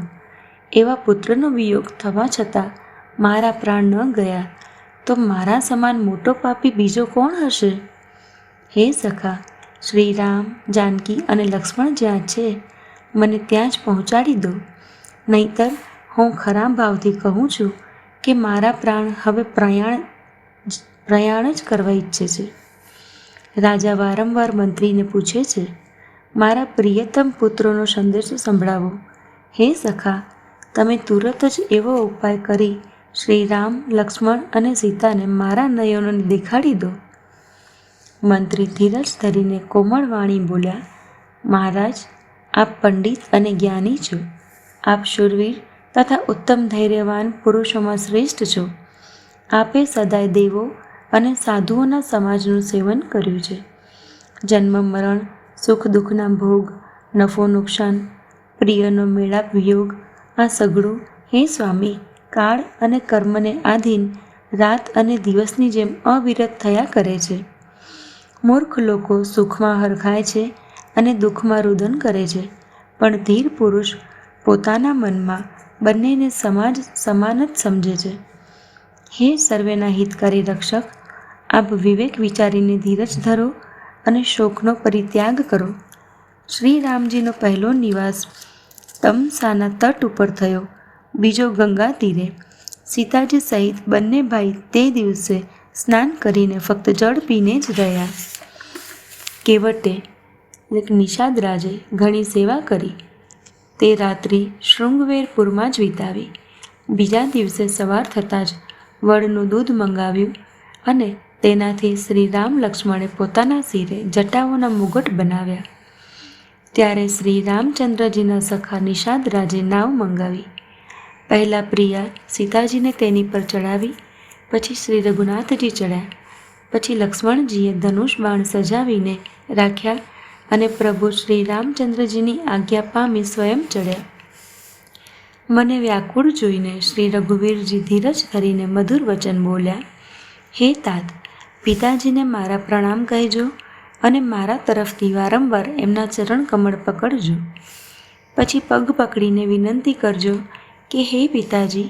એવા પુત્રનો વિયોગ થવા છતાં મારા પ્રાણ ન ગયા, તો મારા સમાન મોટો પાપી બીજો કોણ હશે? હે સખા, શ્રી રામ, જાનકી અને લક્ષ્મણ જ્યાં છે મને ત્યાં જ પહોંચાડી દો. નહીંતર હું ખરા ભાવથી કહું છું કે મારા પ્રાણ હવે પ્રયાણ જ કરવા ઈચ્છે છે. રાજા વારંવાર મંત્રીને પૂછે છે, મારા પ્રિયતમ પુત્રોનો સંદેશો સંભળાવો. હે સખા, તમે તુરત જ એવો ઉપાય કરી શ્રી રામ, લક્ષ્મણ અને સીતાને મારા નયનોને દેખાડી દો. મંત્રી ધીરજ ધરીને કોમળ વાણી બોલ્યા, મહારાજ, આપ પંડિત અને જ્ઞાની છો. આપ શૂરવીર તથા ઉત્તમ ધૈર્યવાન પુરુષોમાં શ્રેષ્ઠ છો. આપે સદાય દેવો અને સાધુઓના સમાજનું સેવન કર્યું છે. જન્મ મરણ, સુખ દુઃખના ભોગ, નફો નુકસાન, પ્રિયનો મેળાપ વિયોગ, આ સઘળું હે સ્વામી કાળ અને કર્મને આધીન રાત અને દિવસની જેમ અવિરત થયા કરે છે. મૂર્ખ લોકો સુખમાં હરખાય છે અને દુઃખમાં રુદન કરે છે, પણ ધીર પુરુષ પોતાના મનમાં બંનેને સમાન જ સમજે છે. હે સર્વેના હિતકારી રક્ષક, આપ વિવેક વિચારીને ધીરજ ધરો અને શોકનો પરિત્યાગ કરો. શ્રી રામજીનો પહેલો નિવાસ તમસાના તટ ઉપર થયો, બીજો ગંગા તીરે. સીતાજી સહિત બંને ભાઈ તે દિવસે સ્નાન કરીને ફક્ત જળ પીને જ રહ્યા. કેવટે એક નિષાદ રાજે ઘણી સેવા કરી. તે રાત્રિ શૃંગવેરપુરમાં જ વિતાવી. બીજા દિવસે સવાર થતાં જ વડનું દૂધ મંગાવ્યું અને તેનાથી શ્રી રામ લક્ષ્મણે પોતાના શિરે જટાઓના મુગટ બનાવ્યા. ત્યારે શ્રી રામચંદ્રજીના સખા નિષાદ રાજે નાવ મંગાવી. પહેલાં પ્રિયા સીતાજીને તેની પર ચડાવી, પછી શ્રી રઘુનાથજી ચડ્યા, પછી લક્ષ્મણજીએ ધનુષ બાણ સજાવીને રાખ્યા અને પ્રભુ શ્રી રામચંદ્રજીની આજ્ઞા પામી સ્વયં ચડ્યા. મને વ્યાકુળ જોઈને શ્રી રઘુવીરજી ધીરજ ધરીને મધુર વચન બોલ્યા, હે તાત, પિતાજીને મારા પ્રણામ કહેજો અને મારા તરફથી વારંવાર એમના ચરણ કમળ પકડજો. પછી પગ પકડીને વિનંતી કરજો કે હે પિતાજી,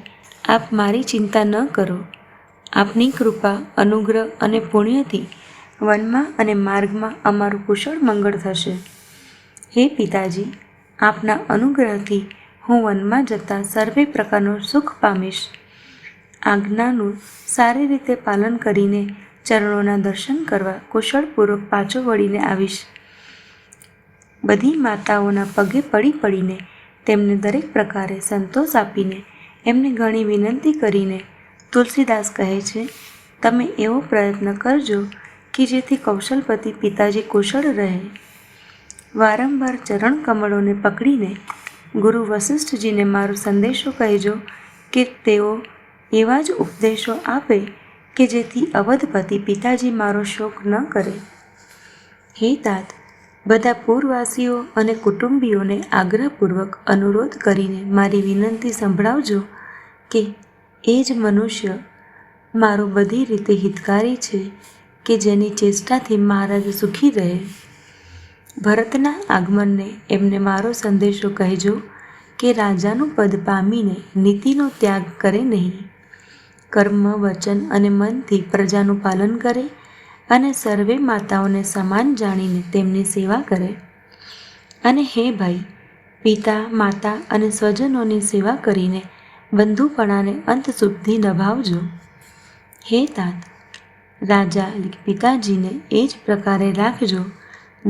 આપ મારી ચિંતા ન કરો. આપની કૃપા, અનુગ્રહ અને પુણ્યથી વનમાં અને માર્ગમાં અમારું કુશળ મંગળ થશે. હે પિતાજી, આપના અનુગ્રહથી હું વનમાં જતાં સર્વે પ્રકારનું સુખ પામીશ. આજ્ઞાનું સારી રીતે પાલન કરીને ચરણોના દર્શન કરવા કુશળપૂર્વક પાછો વળીને આવીશ. બધી માતાઓના પગે પડી પડીને તેમને દરેક પ્રકારે સંતોષ આપીને એમને ઘણી વિનંતી કરીને તુલસીદાસ કહે છે, તમે એવો પ્રયત્ન કરજો કે જેથી કૌશલપતિ પિતાજી કુશળ રહે. વારંવાર ચરણ કમળોને પકડીને ગુરુ વશિષ્ઠજીને મારો સંદેશો કહેજો કે તેઓ એવા જ ઉપદેશો આપે કે જેથી અવધપતિ પિતાજી મારો શોક ન કરે. હે તાત, બધા પૂરવાસીઓ અને કુટુંબીઓને આગ્રહપૂર્વક અનુરોધ કરીને મારી વિનંતી સંભળાવજો કે એ જ મનુષ્ય મારો બધી રીતે હિતકારી છે કે જેની ચેષ્ટાથી મહારાજ સુખી રહે. ભરતના આગમનને એમને મારો સંદેશો કહેજો કે રાજાનું પદ પામીને નીતિનો ત્યાગ કરે નહીં. કર્મ, વચન અને મનથી પ્રજાનું પાલન કરે અને સર્વે માતાઓને સમાન જાણીને તેમની સેવા કરે. અને હે ભાઈ, પિતા, માતા અને સ્વજનોની સેવા કરીને બંધુપણાને અંત સુધી નિભાવજો. હે તાત, રાજા પિતાજીને એ જ પ્રકારે રાખજો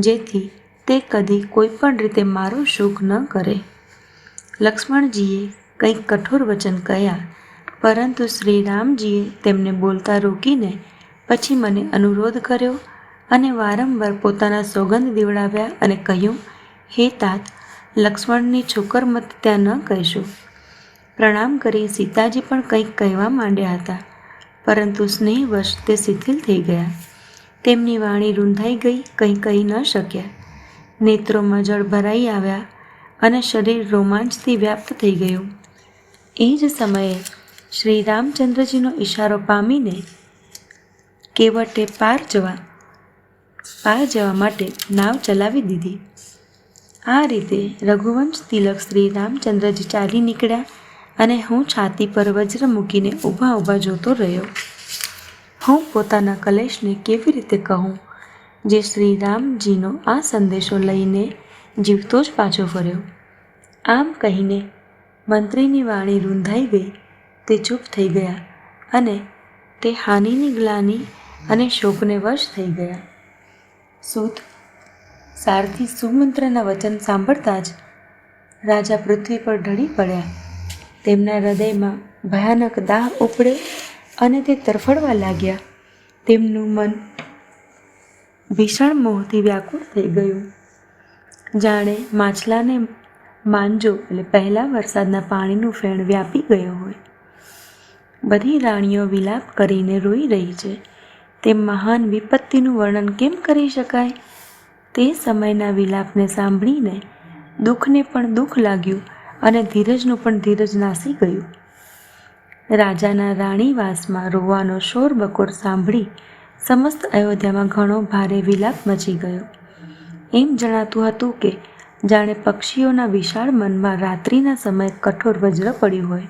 જેથી તે કદી કોઈ પણ રીતે મારો શોક ન કરે. લક્ષ્મણજીએ કંઈક કઠોર વચન કહ્યા, પરંતુ શ્રી રામજીએ તેમને બોલતા રોકીને પછી મને અનુરોધ કર્યો અને વારંવાર પોતાના સોગંદ દીવડાવ્યા અને કહ્યું, હે તાત, લક્ષ્મણની છોકર મત ત્યાં ન કહેશો. પ્રણામ કરી સીતાજી પણ કંઈક કહેવા માંડ્યા હતા, પરંતુ સ્નેહવશ તે શિથિલ થઈ ગયા. તેમની વાણી રૂંધાઈ ગઈ, કંઈ કહી ન શક્યા. નેત્રોમાં જળ ભરાઈ આવ્યા અને શરીર રોમાંચથી વ્યાપ્ત થઈ ગયું. એ જ સમયે શ્રી રામચંદ્રજીનો ઈશારો પામીને કેવટે પાર જવા માટે નાવ ચલાવી દીધી. આ રીતે રઘુવંશ તિલક શ્રી રામચંદ્રજી ચાલી નીકળ્યા અને હું છાતી પર વજ્ર મૂકીને ઊભા ઊભા જોતો રહ્યો. હું પોતાના કલેશને કેવી રીતે કહું જે શ્રી રામજીનો આ સંદેશો લઈને જીવતો જ પાછો ફર્યો. આમ કહીને મંત્રીની વાણી રૂંધાઈ ગઈ. તે ચૂપ થઈ ગયા અને તે હાનિની ગ્લાનિ અને શોકને વશ થઈ ગયા. સૂત સારથી સુમંત્રના વચન સાંભળતા જ રાજા પૃથ્વી પર ઢળી પડ્યા. તેમના હૃદયમાં ભયાનક દાહ ઉપડ્યો અને તે તરફડવા લાગ્યા. તેમનું મન ભીષણ મોહથી વ્યાકુળ થઈ ગયું, જાણે માછલાને માંજો એટલે પહેલા વરસાદના પાણીનું ફેણ વ્યાપી ગયો હોય. બધી રાણીઓ વિલાપ કરીને રોઈ રહી છે. તે મહાન વિપત્તિનું વર્ણન કેમ કરી શકાય? તે સમયના વિલાપને સાંભળીને દુઃખને પણ દુઃખ લાગ્યું અને ધીરજનું પણ ધીરજ નાસી ગયું. રાજાના રાણીવાસમાં રોવાનો શોર બકોર સાંભળી સમસ્ત અયોધ્યામાં ઘણો ભારે વિલાપ મચી ગયો. એમ જણાતું હતું કે જાણે પક્ષીઓના વિશાળ મનમાં રાત્રિના સમયે કઠોર વજ્ર પડ્યું હોય.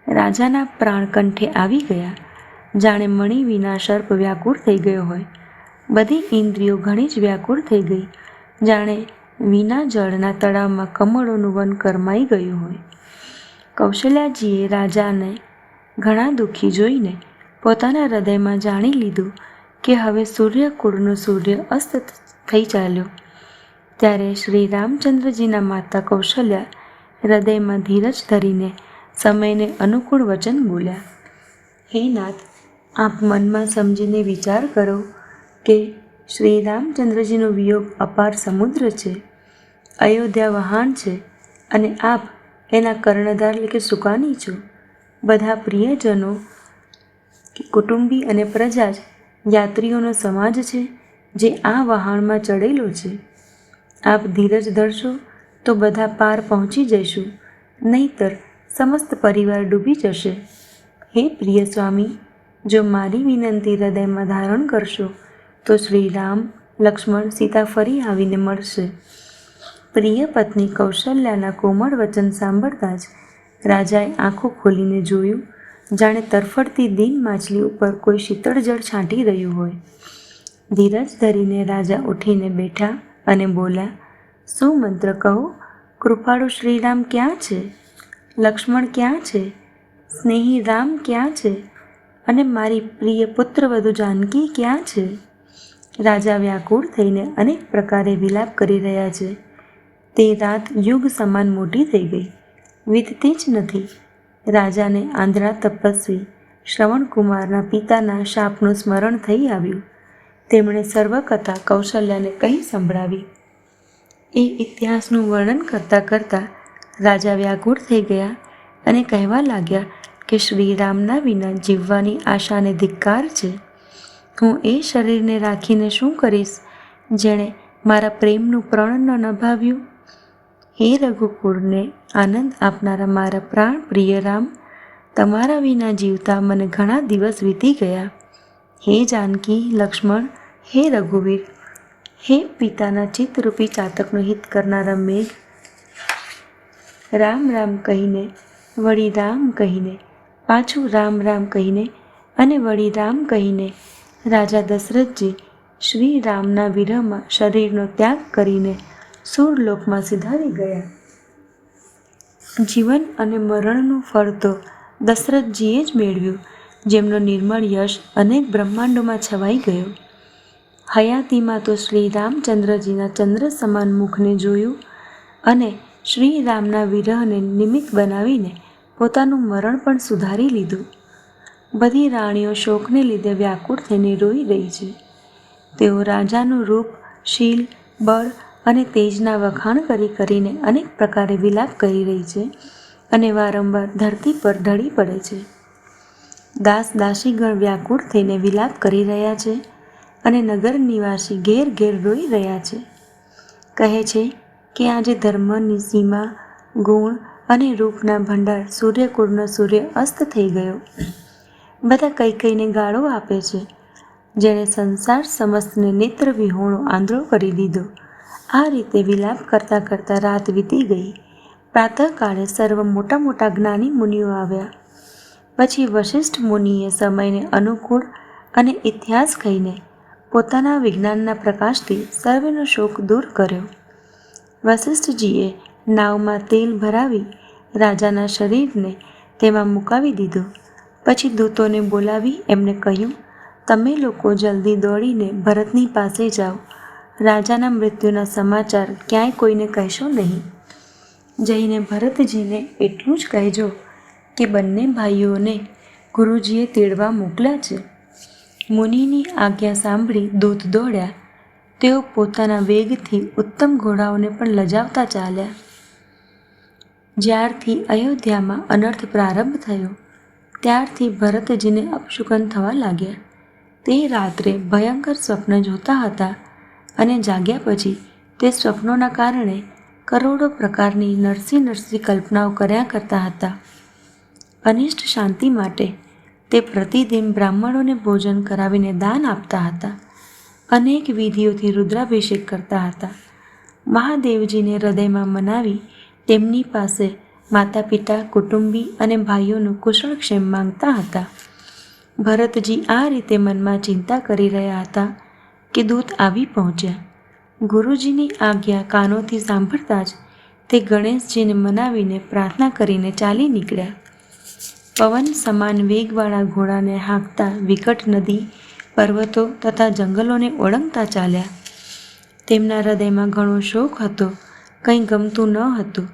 રાજાના પ્રાણ કંઠે આવી ગયા, જાણે મણી વિના સર્પ વ્યાકુળ થઈ ગયો હોય. બધી ઇન્દ્રિયો ઘણી જ વ્યાકુળ થઈ ગઈ, જાણે વિના જળના તળાવમાં કમળોનું વન કરમાઈ ગયું હોય. કૌશલ્યાજીએ રાજાને ઘણા દુઃખી જોઈને પોતાના હૃદયમાં જાણી લીધું કે હવે સૂર્યકુળનો સૂર્ય અસ્ત થઈ ચાલ્યો. ત્યારે શ્રી રામચંદ્રજીના માતા કૌશલ્યા હૃદયમાં ધીરજ ધરીને સમયને અનુકૂળ વચન બોલ્યા, હે નાથ, આપ મનમાં સમજીને વિચાર કરો કે શ્રી રામચંદ્રજીનો વિયોગ અપાર સમુદ્ર છે, અયોધ્યા વહાણ છે અને આપ એના કર્ણધાર એટલે કે સુકાની છો. બધા પ્રિયજનો કે કુટુંબી અને પ્રજા જ યાત્રીઓનો સમાજ છે જે આ વહાણમાં ચડેલો છે. આપ ધીરજ ધરશો તો બધા પાર પહોંચી જઈશું, નહીંતર સમસ્ત પરિવાર ડૂબી જશે. હે પ્રિય સ્વામી, જો મારી વિનંતી હૃદયમાં ધારણ કરશો તો શ્રી રામ, લક્ષ્મણ, સીતા ફરી આવીને મળશે. પ્રિય પત્ની કૌશલ્યાના કોમળ વચન સાંભળતા જ રાજાએ આંખો ખોલીને જોયું, જાણે તરફડતી દીન માછલી ઉપર કોઈ શીતળ જળ છાંટી રહ્યું હોય. ધીરજ ધરીને રાજા ઉઠીને બેઠા અને બોલ્યા, શું મંત્ર કહો? કૃપાળુ શ્રીરામ ક્યાં છે? લક્ષ્મણ ક્યાં છે? સ્નેહી રામ ક્યાં છે? અને મારી પ્રિય પુત્રવધુ જાનકી ક્યાં છે? રાજા વ્યાકુળ થઈને અનેક પ્રકારે વિલાપ કરી રહ્યા છે. તે રાત યુગ સમાન મોટી થઈ ગઈ, વીતતી જ નથી. રાજાને આંધળા તપસ્વી શ્રવણકુમારના પિતાના શાપનું સ્મરણ થઈ આવ્યું. તેમણે સર્વકથા કૌશલ્યાને કહી સંભળાવી. એ ઇતિહાસનું વર્ણન કરતાં કરતાં રાજા વ્યાકુળ થઈ ગયા અને કહેવા લાગ્યા કે શ્રીરામના વિના જીવવાની આશાને ધિક્કાર છે. હું એ શરીરને રાખીને શું કરીશ જેણે મારા પ્રેમનું પ્રણ ન નભાવ્યું? હે રઘુકુળને આનંદ આપનારા મારા પ્રાણ પ્રિય રામ, તમારા વિના જીવતા મને ઘણા દિવસ વીતી ગયા. હે જાનકી, લક્ષ્મણ, હે રઘુવીર, હે પિતાના ચિત્તરૂપી ચાતકનો હિત કરનારા મેઘ, રામ રામ કહીને વળી રામ કહીને પાછું રામ રામ કહીને અને વળી રામ કહીને રાજા દશરથજી શ્રી રામના વિરહમાં શરીરનો ત્યાગ કરીને સુરલોકમાં સિધાવી ગયા. જીવન અને મરણનું ફળ તો દશરથજીએ જ મેળવ્યું, જેમનો નિર્મળ યશ અનેક બ્રહ્માંડોમાં છવાઈ ગયો. હયાતીમાં તો શ્રી રામચંદ્રજીના ચંદ્ર સમાન મુખને જોયું અને શ્રી રામના વિરહને નિમિત્ત બનાવીને પોતાનું મરણ પણ સુધારી લીધું. બધી રાણીઓ શોકને લીધે વ્યાકુળ થઈને રોઈ રહી છે. તેઓ રાજાનું રૂપ, શીલ, બળ અને તેજના વખાણ કરીને અનેક પ્રકારે વિલાપ કરી રહી છે અને વારંવાર ધરતી પર ઢળી પડે છે. દાસ દાસીગણ વ્યાકુળ થઈને વિલાપ કરી રહ્યા છે અને નગર નિવાસી ઘેર ઘેર રોઈ રહ્યા છે. કહે છે કે આજે ધર્મની સીમા, ગુણ અને રૂપના ભંડાર સૂર્યકુળનો સૂર્ય અસ્ત થઈ ગયો. બધા કઈ કઈને ગાળો આપે છે, જેણે સંસાર સમસ્તને નેત્ર વિહોણો આંધળો કરી દીધો. આ રીતે વિલાપ કરતાં કરતાં રાત વીતી ગઈ. પ્રાતઃકાળે સર્વ મોટા મોટા જ્ઞાની મુનિઓ આવ્યા. પછી વશિષ્ઠ મુનિએ સમયને અનુકૂળ અને ઇતિહાસ કહીને પોતાના વિજ્ઞાનના પ્રકાશથી સર્વેનો શોક દૂર કર્યો. વશિષ્ઠજીએ નાવમાં તેલ ભરાવી રાજાના શરીરને તેમાં મુકાવી દીધું. પછી દૂતોને બોલાવી એમને કહ્યું, તમે લોકો જલ્દી દોડીને ભરતની પાસે જાઓ. રાજાના મૃત્યુના સમાચાર ક્યાંય કોઈને કહેશો નહીં. જઈને ભરતજીને એટલું જ કહેજો કે બંને ભાઈઓને ગુરુજીએ તેડવા મોકલ્યા છે. મુનિની આજ્ઞા સાંભળી દૂત દોડ્યા. તેઓ પોતાના વેગથી ઉત્તમ ઘોડાઓને પણ લજાવતા ચાલ્યા. જ્યારથી અયોધ્યામાં અનર્થ પ્રારંભ થયો ત્યારથી ભરતજીને અપશુકન થવા લાગ્યા. તે રાત્રે ભયંકર સ્વપ્ન જોતા હતા અને જાગ્યા પછી તે સ્વપ્નોના કારણે કરોડો પ્રકારની નરસી કલ્પનાઓ કર્યા કરતા હતા. અનિષ્ટ શાંતિ માટે તે પ્રતિદિન બ્રાહ્મણોને ભોજન કરાવીને દાન આપતા હતા. અનેક વિધિઓથી રુદ્રાભિષેક કરતા હતા. મહાદેવજીને હૃદયમાં મનાવી તેમની પાસે માતા પિતા, કુટુંબી અને ભાઈઓનું કુશળક્ષેમ માંગતા હતા. ભરતજી આ રીતે મનમાં ચિંતા કરી રહ્યા હતા કે દૂત આવી પહોંચ્યા. ગુરુજીની આજ્ઞા કાનોથી સાંભળતા જ તે ગણેશજીને મનાવીને પ્રાર્થના કરીને ચાલી નીકળ્યા. પવન સમાન વેગવાળા ઘોડાને હાંકતા વિકટ નદી, પર્વતો તથા જંગલોને ઓળંગતા ચાલ્યા. તેમના હૃદયમાં ઘણો શોક હતો, કંઈ ગમતું ન હતું.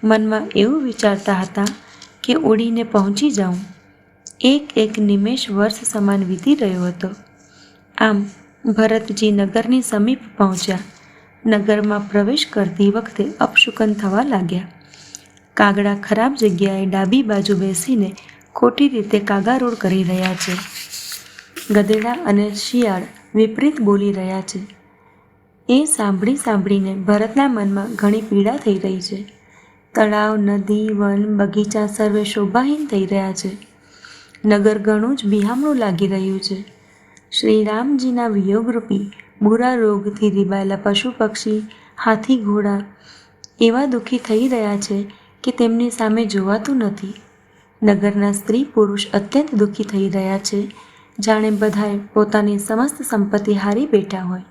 મનમાં એવું વિચારતા હતા કે ઉડીને પહોંચી જાઉં. એક એક નિમેષ વર્ષ સમાન વીતી રહ્યો હતો. આમ ભરતજી નગરની સમીપ પહોંચ્યા. નગરમાં પ્રવેશ કરતી વખતે અપશુકન થવા લાગ્યા. કાગડા ખરાબ જગ્યાએ ડાબી બાજુ બેસીને ખોટી રીતે કાગારોળ કરી રહ્યા છે. ગધેડા અને શિયાળ વિપરીત બોલી રહ્યા છે. એ સાંભળીને ભરતના મનમાં ઘણી પીડા થઈ રહી છે. તળાવ, નદી, વન, બગીચા સર્વે શોભાહીન થઈ રહ્યા છે. નગર ઘણું જ બિહામણું લાગી રહ્યું છે. શ્રીરામજીના વિયોગરૂપી બુરા રોગથી રીબાયેલા પશુ પક્ષી, હાથી ઘોડા એવા દુઃખી થઈ રહ્યા છે કે તેમની સામે જોવાતું નથી. નગરના સ્ત્રી પુરુષ અત્યંત દુઃખી થઈ રહ્યા છે, જાણે બધાએ પોતાની સમસ્ત સંપત્તિ હારી બેઠા હોય.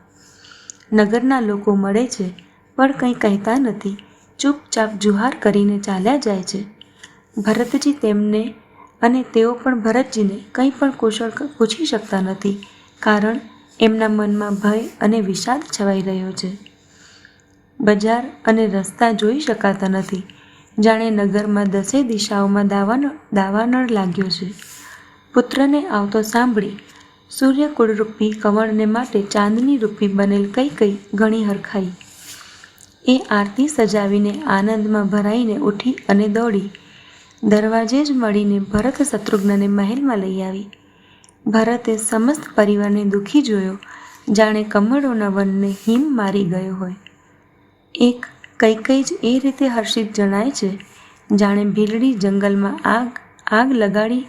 નગરના લોકો મળે છે પણ કંઈ કહેતા નથી, ચૂપચાપ જુહાર કરીને ચાલ્યા જાય છે. ભરતજી તેમને અને તેઓ પણ ભરતજીને કંઈ પણ કુશળ પૂછી શકતા નથી, કારણ એમના મનમાં ભય અને વિષાદ છવાઈ રહ્યો છે. બજાર અને રસ્તા જોઈ શકાતા નથી, જાણે નગરમાં દસે દિશાઓમાં દાવાનળ લાગ્યો છે. પુત્રને આવતો સાંભળી સૂર્યકુળરૂપી કવળને માટે ચાંદની રૂપી બનેલ કઈ ઘણી હરખાઈ. એ આરતી સજાવીને આનંદમાં ભરાઈને ઉઠી અને દોડી. દરવાજે જ મળીને ભરત શત્રુઘ્નને મહેલમાં લઈ આવી. ભરતે સમસ્ત પરિવારને દુઃખી જોયો, જાણે કમળોના વનને હિમ મારી ગયો હોય. એક કૈકેયી જ એ રીતે હર્ષિત જણાય છે, જાણે ભીલડી જંગલમાં આગ લગાડી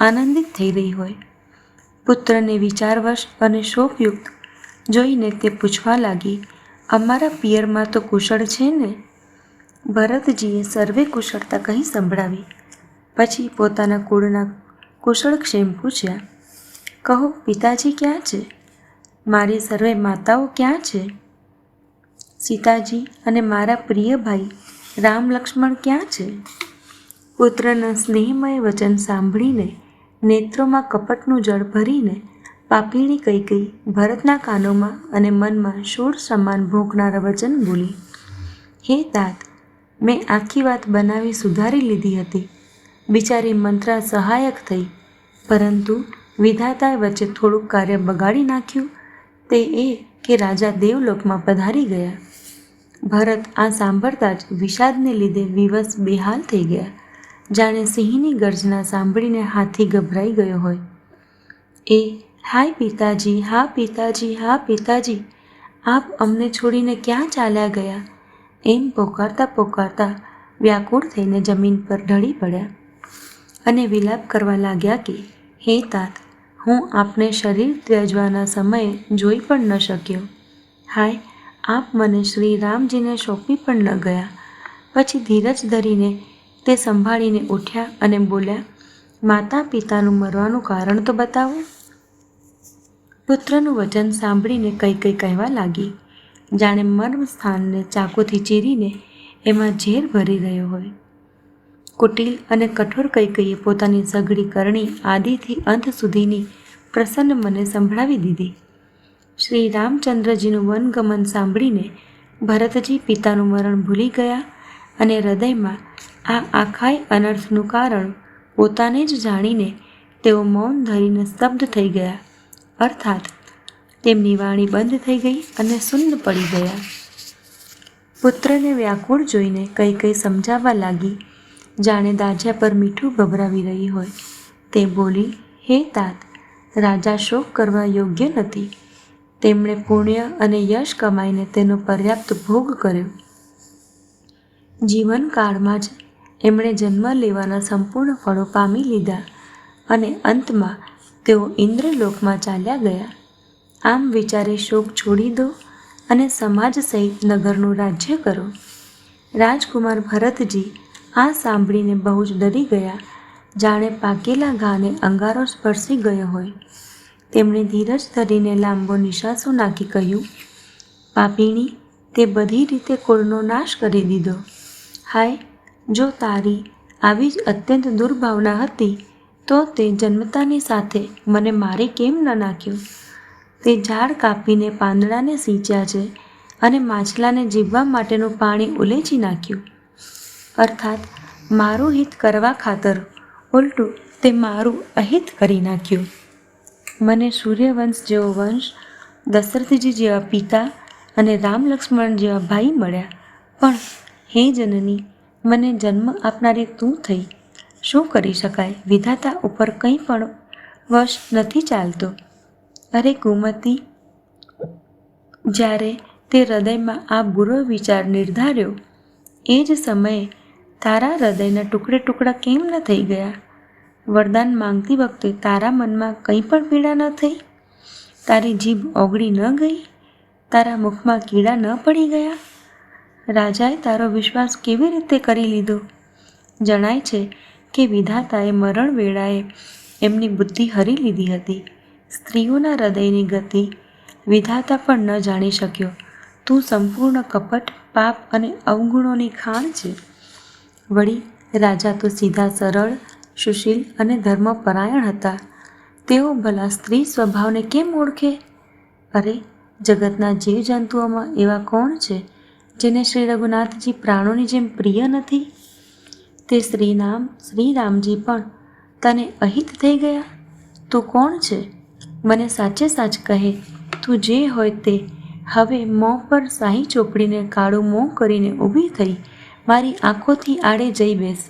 આનંદિત થઈ રહી હોય. પુત્રને વિચારવશ અને શોકયુક્ત જોઈને તે પૂછવા લાગી, અમારા પિયરમાં તો કુશળ છે ને? ભરતજીએ સર્વે કુશળતા કહી સંભળાવી. પછી પોતાના કુળના કુશળક્ષેમ પૂછ્યા. કહો, પિતાજી ક્યાં છે? મારી સર્વે માતાઓ ક્યાં છે? સીતાજી અને મારા પ્રિય ભાઈ રામ લક્ષ્મણ ક્યાં છે? પુત્રના સ્નેહમય વચન સાંભળીને નેત્રોમાં કપટનું જળ ભરીને પાપીણી કૈકેયી ભરતના કાનોમાં અને મનમાં શૂળ સમાન ભોંકનારા વચન બોલી. હે તાત, મેં આખી વાત બનાવી સુધારી લીધી હતી. બિચારી મંત્રા સહાયક થઈ, પરંતુ વિધાતાએ વચ્ચે થોડુંક કાર્ય બગાડી નાખ્યું. તે એ કે રાજા દેવલોકમાં પધારી ગયા. ભરત આ સાંભળતા જ વિષાદને લીધે વિવશ બેહાલ થઈ ગયા, જાણે સિંહની ગર્જના સાંભળીને હાથી ગભરાઈ ગયો હોય. એ હાય પિતાજી, હા પિતાજી, હા પિતાજી, આપ અમને છોડીને ક્યાં ચાલ્યા ગયા? એમ પોકારતા વ્યાકુળ થઈને જમીન પર ઢળી પડ્યા અને વિલાપ કરવા લાગ્યા કે હે તાત, હું આપને શરીર ત્યજવાના સમયે જોઈ પણ ન શક્યો. હાય, આપ મને શ્રી રામજીને સોંપી પણ ન ગયા. પછી ધીરજ ધરીને તે સંભાળીને ઉઠ્યા અને બોલ્યા, માતા પિતાનું મરવાનું કારણ તો બતાવો. પુત્રનું વચન સાંભળીને કૈકેયી કહેવા લાગી, જાણે મર્મ સ્થાનને ચાકુથી ચીરીને એમાં ઝેર ભરી રહ્યો હોય. કુટિલ અને કઠોર કૈકેયીએ પોતાની સઘળી કરણી આદિથી અંત સુધીની પ્રસન્ન મને સંભળાવી દીધી. શ્રી રામચંદ્રજીનું વનગમન સાંભળીને ભરતજી પિતાનું મરણ ભૂલી ગયા અને હૃદયમાં આ આખાય અનર્થનું કારણ પોતાને જ જાણીને તેઓ મૌન ધરીને સ્તબ્ધ થઈ ગયા, અર્થાત તેમની વાણી બંધ થઈ ગઈ અને શૂન્ય પડી ગયા. પુત્રને વ્યાકુળ જોઈને કૈકેયી સમજાવવા લાગી, જાણે દાઝ્યા પર મીઠું ભભરાવી રહી હોય. તે બોલી, હે તાત, રાજા શોક કરવા યોગ્ય નથી. તેમણે પુણ્ય અને યશ કમાઈને તેનો પર્યાપ્ત ભોગ કર્યો. જીવનકાળમાં જ એમણે જન્મ લેવાના સંપૂર્ણ ફળો પામી લીધા અને અંતમાં તેઓ ઇન્દ્રલોકમાં ચાલ્યા ગયા. આમ વિચારે શોક છોડી દો અને સમાજ સહિત નગરનું રાજ્ય કરો. રાજકુમાર ભરતજી આ સાંભળીને બહુ જ ડરી ગયા, જાણે પાકેલા ઘાને અંગારો સ્પર્શી ગયો હોય. તેમણે ધીરજ ધરીને લાંબો નિશ્વાસો નાખી કહ્યું, પાપીણી, તે બધી રીતે કુળનો નાશ કરી દીધો. હાય, જો તારી આવી જ અત્યંત દુર્ભાવના હતી તો તે જન્મતાની સાથે મને મારી કેમ ન નાખ્યો? તે ઝાડ કાપીને પાંદડાને સિંચ્યા છે અને માછલાને જીવવા માટેનું પાણી ઉલેચી નાખ્યું. અર્થાત મારું હિત કરવા ખાતર ઉલટું તે મારું અહિત કરી નાખ્યું. મને સૂર્યવંશ જેવો વંશ, દશરથજી જેવા પિતા અને રામ લક્ષ્મણ જેવા ભાઈ મળ્યા, પણ હે જનની, મને જન્મ આપનારી તું થઈ. શું કરી શકાય? વિધાતા ઉપર કંઈ પણ વશ નથી ચાલતો. અરે કુમતી, જ્યારે તે હૃદયમાં આ બુરો વિચાર નિર્ધાર્યો, એ જ સમયે તારા હૃદયના ટુકડે ટુકડા કેમ ન થઈ ગયા? વરદાન માંગતી વખતે તારા મનમાં કંઈ પણ પીડા ન થઈ? તારી જીભ ઓગળી ન ગઈ? તારા મુખમાં કીડા ન પડી ગયા? રાજાએ તારો વિશ્વાસ કેવી રીતે કરી લીધો? જણાય છે કે વિધાતાએ મરણ વેળાએ એમની બુદ્ધિ હરી લીધી હતી. સ્ત્રીઓના હૃદયની ગતિ વિધાતા પણ ન જાણી શક્યો. તું સંપૂર્ણ કપટ, પાપ અને અવગુણોની ખાણ છે. વળી રાજા તો સીધા, સરળ, સુશીલ અને ધર્મપરાયણ હતા. તેઓ ભલા સ્ત્રી સ્વભાવને કેમ ઓળખે? અરે, જગતના જીવજંતુઓમાં એવા કોણ છે જેને શ્રી રઘુનાથજી પ્રાણોની જેમ પ્રિય નથી? તે શ્રીરામજી પણ તને અહિત થઈ ગયા? તું કોણ છે? મને સાચે સાચ કહે. તું જે હોય તે. હવે મોં પર શાહી ચોપડીને કાળું મોં કરીને ઊભી થઈ મારી આંખોથી આડે જઈ બેસ.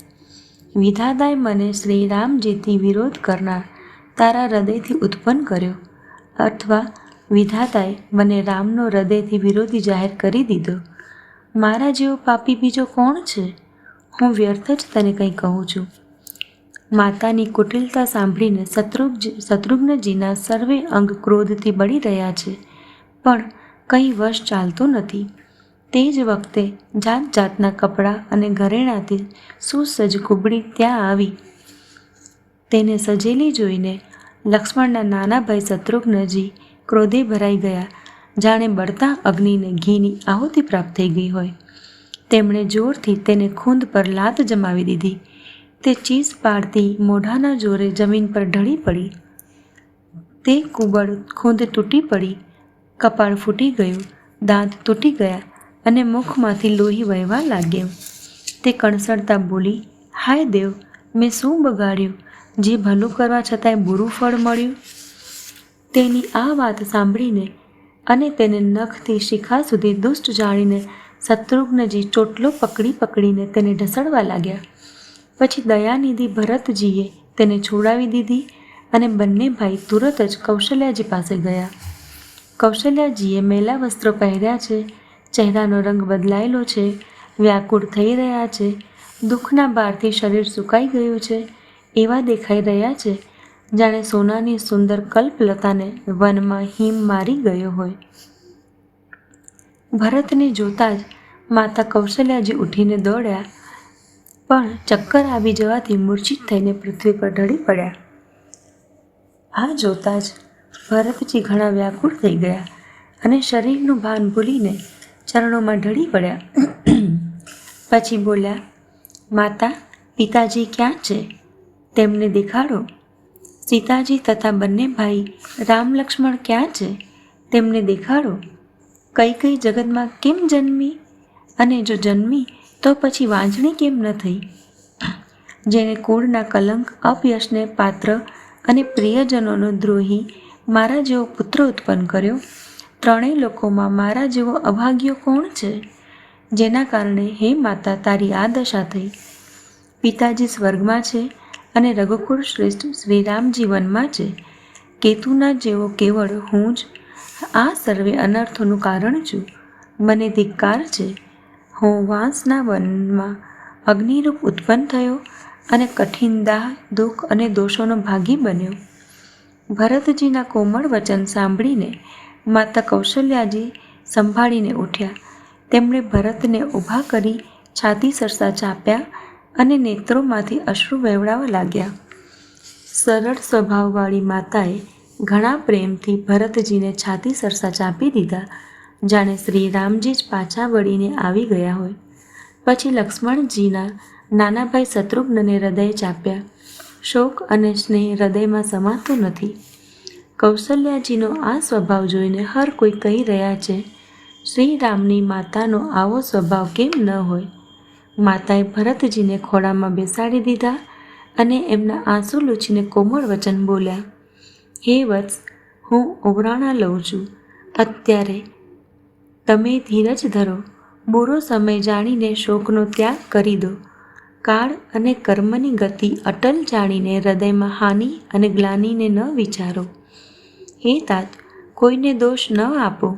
વિધાતાએ મને શ્રીરામજીથી વિરોધ કરનાર તારા હૃદયથી ઉત્પન્ન કર્યો, અથવા વિધાતાએ મને રામનો હૃદયથી વિરોધી જાહેર કરી દીધો. મારા જેવો પાપી બીજો કોણ છે? હું વ્યર્થ જ તને કંઈ કહું છું. માતાની કુટિલતા સાંભળીને શત્રુઘ્નજીના સર્વે અંગ ક્રોધથી બળી રહ્યા છે, પણ કંઈ વશ ચાલતું નથી. તે જ વખતે જાત જાતના કપડાં અને ઘરેણાથી સુસજ્જ કુબડી ત્યાં આવી. તેને સજેલી જોઈને લક્ષ્મણના નાના ભાઈ શત્રુઘ્નજી ક્રોધે ભરાઈ ગયા, જાણે બળતા અગ્નિને ઘીની આહુતિ પ્રાપ્ત થઈ ગઈ હોય. તેમણે જોરથી તેને ખૂંદ પર લાત જમાવી દીધી. તે ચીસ પાડતી મોઢાના જોરે જમીન પર ઢળી પડી. તે કુબડ ખૂંદ તૂટી પડી, કપાળ ફૂટી ગયું, દાંત તૂટી ગયા અને મુખમાંથી લોહી વહેવા લાગ્યું. તે કણસળતા બોલી, હાય દેવ, મેં શું બગાડ્યું જે ભલું કરવા છતાંય બુરું ફળ મળ્યું? તેની આ વાત સાંભળીને અને તેને નખથી શિખા સુધી દુષ્ટ જાણીને શત્રુઘ્નજી ચોટલો પકડીને તેને ઢસડવા લાગ્યા. પછી દયાનિધિ ભરતજીએ તેને છોડાવી દીધી અને બંને ભાઈ તુરત જ કૌશલ્યાજી પાસે ગયા. કૌશલ્યાજીએ મેલા વસ્ત્રો પહેર્યા છે, ચહેરાનો રંગ બદલાયેલો છે, વ્યાકુળ થઈ રહ્યા છે, દુઃખના ભારથી શરીર સુકાઈ ગયું છે, એવા દેખાઈ રહ્યા છે જાણે સોનાની સુંદર કલ્પલતાને વનમાં હિમ મારી ગયો હોય. ભરતને જોતા જ માતા કૌશલ્યાજી ઉઠીને દોડ્યા, પણ ચક્કર આવી જવાથી મૂર્છિત થઈને પૃથ્વી પર ઢળી પડ્યા. આ જોતા જ ભરતજી ઘણા વ્યાકુળ થઈ ગયા અને શરીરનું ભાન ભૂલીને ચરણોમાં ઢળી પડ્યા. પછી બોલ્યા, માતા, પિતાજી ક્યાં છે? તેમને દેખાડો. સીતાજી તથા બંને ભાઈ રામ લક્ષ્મણ ક્યાં છે? તેમને દેખાડો. કઈ જગતમાં કેમ જન્મી? અને જો જન્મી તો પછી વાંચણી કેમ ન થઈ? જેને કુળના કલંક, અપયશને પાત્ર અને પ્રિયજનોનો દ્રોહી મારા જેવો પુત્ર ઉત્પન્ન કર્યો. ત્રણેય લોકોમાં મારા જેવો અભાગ્યો કોણ છે, જેના કારણે હે માતા તારી આ દશા થઈ? પિતાજી સ્વર્ગમાં છે અને રઘુકુળ શ્રેષ્ઠ શ્રીરામજી વનમાં છે. કેતુના જેવો કેવળ હું જ આ સર્વે અનર્થોનું કારણ છું. મને ધિક્કાર છે. હું વાંસના વનમાં અગ્નિરૂપ ઉત્પન્ન થયો અને કઠિન દાહ, દુઃખ અને દોષોનો ભાગી બન્યો. ભરતજીના કોમળ વચન સાંભળીને માતા કૌશલ્યાજી સંભાળીને ઉઠ્યા. તેમણે ભરતને ઊભા કરી છાતી સરસા ચાપ્યા અને નેત્રોમાંથી અશ્રુ વહેવડાવા લાગ્યા. સરળ સ્વભાવવાળી માતાએ ઘણા પ્રેમથી ભરતજીને છાતી સરસા ચાપી દીધા, જાણે શ્રી રામજી જ પાછા વળીને આવી ગયા હોય. પછી લક્ષ્મણજીના નાના ભાઈ શત્રુઘ્નને હૃદય ચાપ્યા. શોક અને સ્નેહ હૃદયમાં સમાતો નથી. કૌશલ્યાજીનો આ સ્વભાવ જોઈને હર કોઈ કહી રહ્યા છે, શ્રી રામની માતાનો આવો સ્વભાવ કેમ ન હોય? માતાએ ભરતજીને ખોળામાં બેસાડી દીધા અને એમના આંસુ લૂછીને કોમળ વચન બોલ્યા, હે વત્સ, હું ઓવરાણા લઉં છું. અત્યારે તમે ધીરજ ધરો. બુરો સમય જાણીને શોકનો ત્યાગ કરી દો. કાળ અને કર્મની ગતિ અટલ જાણીને હૃદયમાં હાનિ અને ગ્લાનિને ન વિચારો. હે તાત, કોઈને દોષ ન આપો.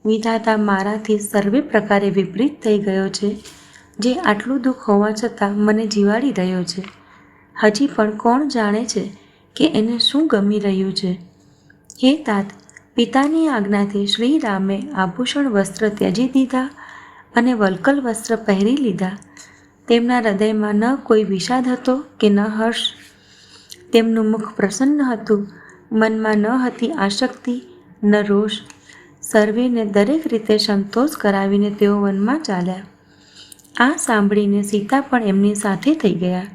વિધાતા મારાથી સર્વે પ્રકારે વિપરીત થઈ ગયો છે, જે આટલું દુઃખ હોવા છતાં મને જીવાડી રહ્યો છે. હજી પણ કોણ જાણે છે કે એને શું ગમી રહ્યું છે? હે તાત, પિતાની આજ્ઞાથી શ્રી રામે આભૂષણ વસ્ત્ર ત્યજી દીધા અને વલ્કલ વસ્ત્ર પહેરી લીધા. તેમના હૃદયમાં ન કોઈ વિષાદ હતો કે ન હર્ષ. તેમનું મુખ પ્રસન્ન હતું, મનમાં ન હતી આસક્તિ ન રોષ. સર્વેને દરેક રીતે સંતોષ કરાવીને તેઓ વનમાં ચાલ્યા. આ સાંભળીને સીતા પણ એમની સાથે થઈ ગયા.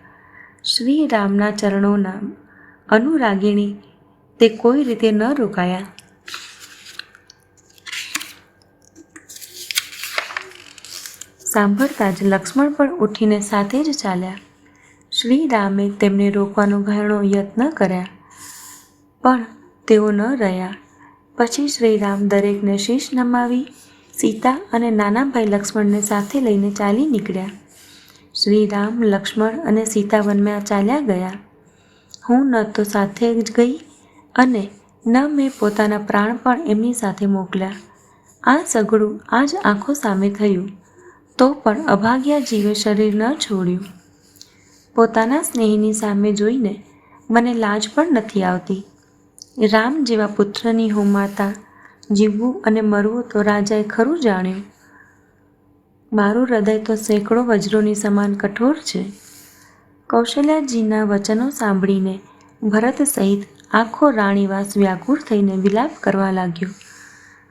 શ્રી રામના ચરણોના અનુરાગિણી તે કોઈ રીતે ન રોકાયા. સાંભળતા જ લક્ષ્મણ પણ ઉઠીને સાથે જ ચાલ્યા. શ્રી રામે તેમને રોકવાનો ઘણો યત્ન કર્યા, પણ તેઓ ન રહ્યા. પછી શ્રી રામ દરેકને શીશ નમાવી સીતા અને નાના ભાઈ લક્ષ્મણને સાથે લઈને ચાલી નીકળ્યા. શ્રી રામ, લક્ષ્મણ અને સીતા વનમાં ચાલ્યા ગયા. હું ન તો સાથે જ ગઈ અને ન મેં પોતાના પ્રાણ પણ એમની સાથે મોકલ્યા. આ સઘળું આજ આંખો સામે થયું, તો પણ અભાગ્યા જીવે શરીર ન છોડ્યું. પોતાના સ્નેહીની સામે જોઈને મને લાજ પણ નથી આવતી. રામ જેવા પુત્રની હું માતા, જીવવું અને મરવું તો રાજાએ ખરું જાણ્યું. મારું હૃદય તો સેંકડો વજ્રોની સમાન કઠોર છે. કૌશલ્યાજીના વચનો સાંભળીને ભરત સહિત આખો રાણીવાસ વ્યાકુળ થઈને વિલાપ કરવા લાગ્યો.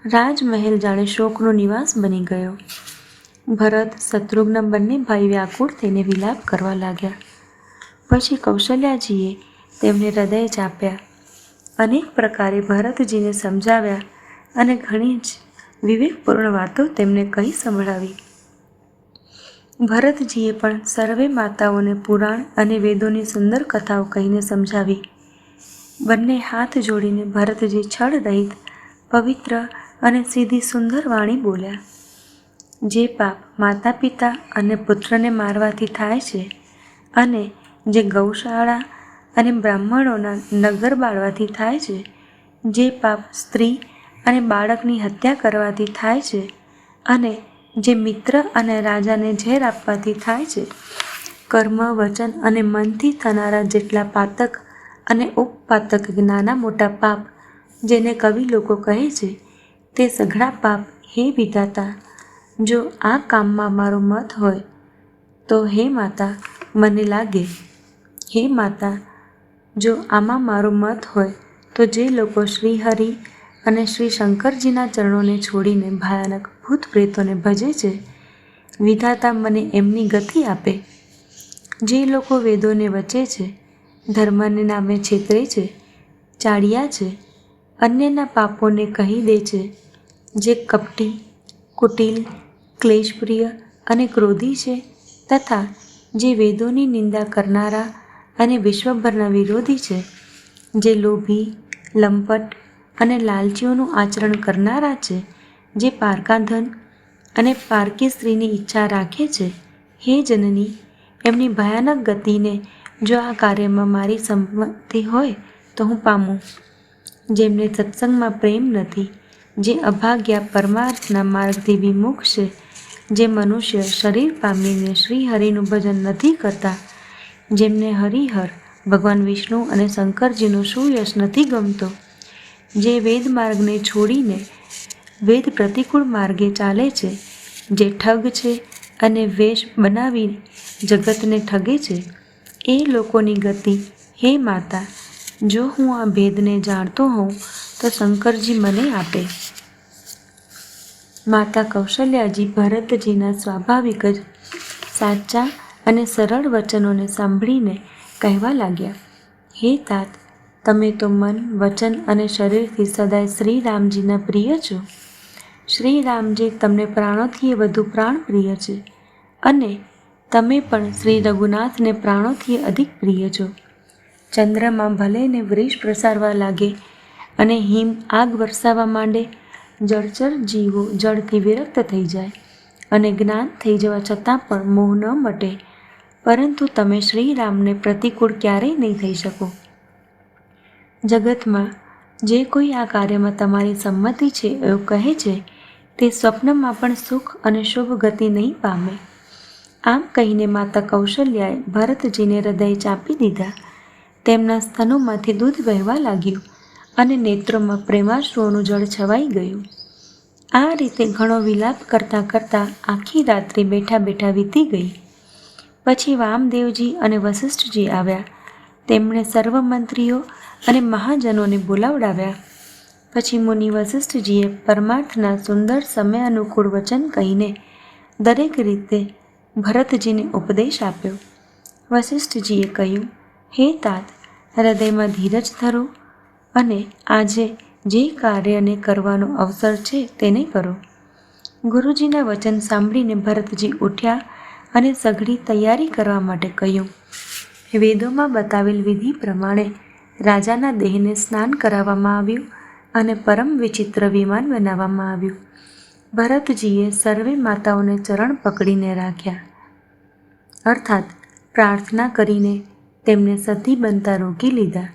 રાજમહેલ જાણે શોકનો નિવાસ બની ગયો. ભરત, શત્રુઘ્ન બંને ભાઈ વ્યાકુળ થઈને વિલાપ કરવા લાગ્યા. પછી કૌશલ્યાજીએ તેમને હૃદય ચાપ્યા. અનેક પ્રકારે ભરતજીને સમજાવ્યા અને ઘણી જ વિવેકપૂર્ણ વાતો તેમને કહી સંભળાવી. ભરતજીએ પણ સર્વે માતાઓને પુરાણ અને વેદોની સુંદર કથાઓ કહીને સમજાવી. બંને હાથ જોડીને ભરતજી છળ રહિત, પવિત્ર અને સીધી સુંદર વાણી બોલ્યા. જે પાપ માતા પિતા અને પુત્રને મારવાથી થાય છે અને જે ગૌશાળા અને બ્રાહ્મણોના નગર બાળવાથી થાય છે, જે પાપ સ્ત્રી અને બાળકની હત્યા કરવાથી થાય છે અને જે મિત્ર અને રાજાને ઝેર આપવાથી થાય છે, કર્મ, વચન અને મનથી થનારા જેટલા પાતક અને ઉપપાતક નાના મોટા પાપ જેને કવિ લોકો કહે છે, તે સઘળા પાપ હે વિધાતા, જો આ કામમાં મારો મત હોય તો હે માતા મને લાગે. હે માતા, જો આમાં મારો મત હોય તો જે લોકો શ્રી હરિ અને શ્રી શંકરજીના ચરણોને છોડીને ભયાનક ભૂત પ્રેતોને ભજે છે, વિધાતા મને એમની ગતિ આપે. જે લોકો વેદોને વચે છે, ધર્મને નામે છેતરે છે, ચાડિયા છે, અન્યના પાપોને કહી દે છે, જે કપટી, કુટિલ, ક્લેશપ્રિય અને ક્રોધી છે, તથા જે વેદોની નિંદા કરનારા અને વિશ્વભરના વિરોધી છે, જે લોભી, લંપટ અને લાલચીઓનું આચરણ કરનારા છે, જે પારકા ધન અને પારકી સ્ત્રીની ઈચ્છા રાખે છે, હે જનની, એમની ભયાનક ગતિને જો આ કાર્યમાં મારી સંમતિ હોય તો હું પામું. જેમને સત્સંગમાં પ્રેમ નથી, જે અભાગ્યા પરમાર્થના માર્ગથી વિમુખ છે, જે મનુષ્ય શરીર પામીને શ્રી હરિનું ભજન નથી કરતા, જેમને હરિહર, ભગવાન વિષ્ણુ અને શંકરજીનો સુયશ નથી ગમતો, જે વેદ માર્ગને છોડીને વેદ પ્રતિકૂળ માર્ગે ચાલે છે, જે ઠગ છે અને વેશ બનાવી જગતને ઠગે છે, એ લોકોની ગતિ હે માતા, જો હું આ ભેદને જાણતો હોઉં તો શંકરજી મને આપે. માતા કૌશલ્યાજી ભરતજીના સ્વાભાવિક જ સાચા અને સરળ વચનોને સાંભળીને કહેવા લાગ્યા. હે તાત, તમે તો મન, વચન અને શરીરથી સદાય શ્રી રામજીના પ્રિય છો. શ્રી રામજી તમને પ્રાણોથી વધુ પ્રાણ પ્રિય છે અને તમે પણ શ્રી રઘુનાથને પ્રાણોથી અધિક પ્રિય છો. ચંદ્રમાં ભલે ને વૃષ પ્રસારવા લાગે અને હિમ આગ વરસાવવા માંડે, જળચર જીવો જળથી વિરક્ત થઈ જાય અને જ્ઞાન થઈ જવા છતાં પણ મોહ ન મટે, પરંતુ તમે શ્રી રામને પ્રતિકૂળ ક્યારેય નહીં થઈ શકો. જગતમાં જે કોઈ આ કાર્યમાં તમારી સંમતિ છે એવું કહે છે તે સ્વપ્નમાં પણ સુખ અને શુભ ગતિ નહીં પામે. આમ કહીને માતા કૌશલ્યાએ ભરતજીને હૃદય ચાંપી દીધા. તેમના સ્તનોમાંથી દૂધ વહેવા લાગ્યું અને નેત્રોમાં પ્રેમાશ્રુઓનું જળ છવાઈ ગયું. આ રીતે ઘણો વિલાપ કરતાં કરતાં આખી રાત્રિ બેઠા બેઠા વીતી ગઈ. પછી વામદેવજી અને વસિષ્ઠજી આવ્યા. તેમણે સર્વ મંત્રીઓ અને મહાજનોને બોલાવડાવ્યા. પછી મુનિ વસિષ્ઠજીએ પરમાર્થના સુંદર સમય અનુકૂળ વચન કહીને દરેક રીતે ભરતજીને ઉપદેશ આપ્યો. વસિષ્ઠજીએ કહ્યું, હે તાત, હૃદયમાં ધીરજ ધરો અને આજે જે કાર્યને કરવાનો અવસર છે તેને કરો. ગુરુજીના વચન સાંભળીને ભરતજી ઉઠ્યા અને સઘળી તૈયારી કરવા માટે કહ્યું. વેદોમાં બતાવેલ વિધિ પ્રમાણે રાજાના દેહને સ્નાન કરાવવામાં આવ્યું અને પરમ વિચિત્ર વિમાન બનાવવામાં આવ્યું. ભરતજીએ સર્વે માતાઓને ચરણ પકડીને રાખ્યા, અર્થાત પ્રાર્થના કરીને તેમને સતી બનતા રોકી લીધા.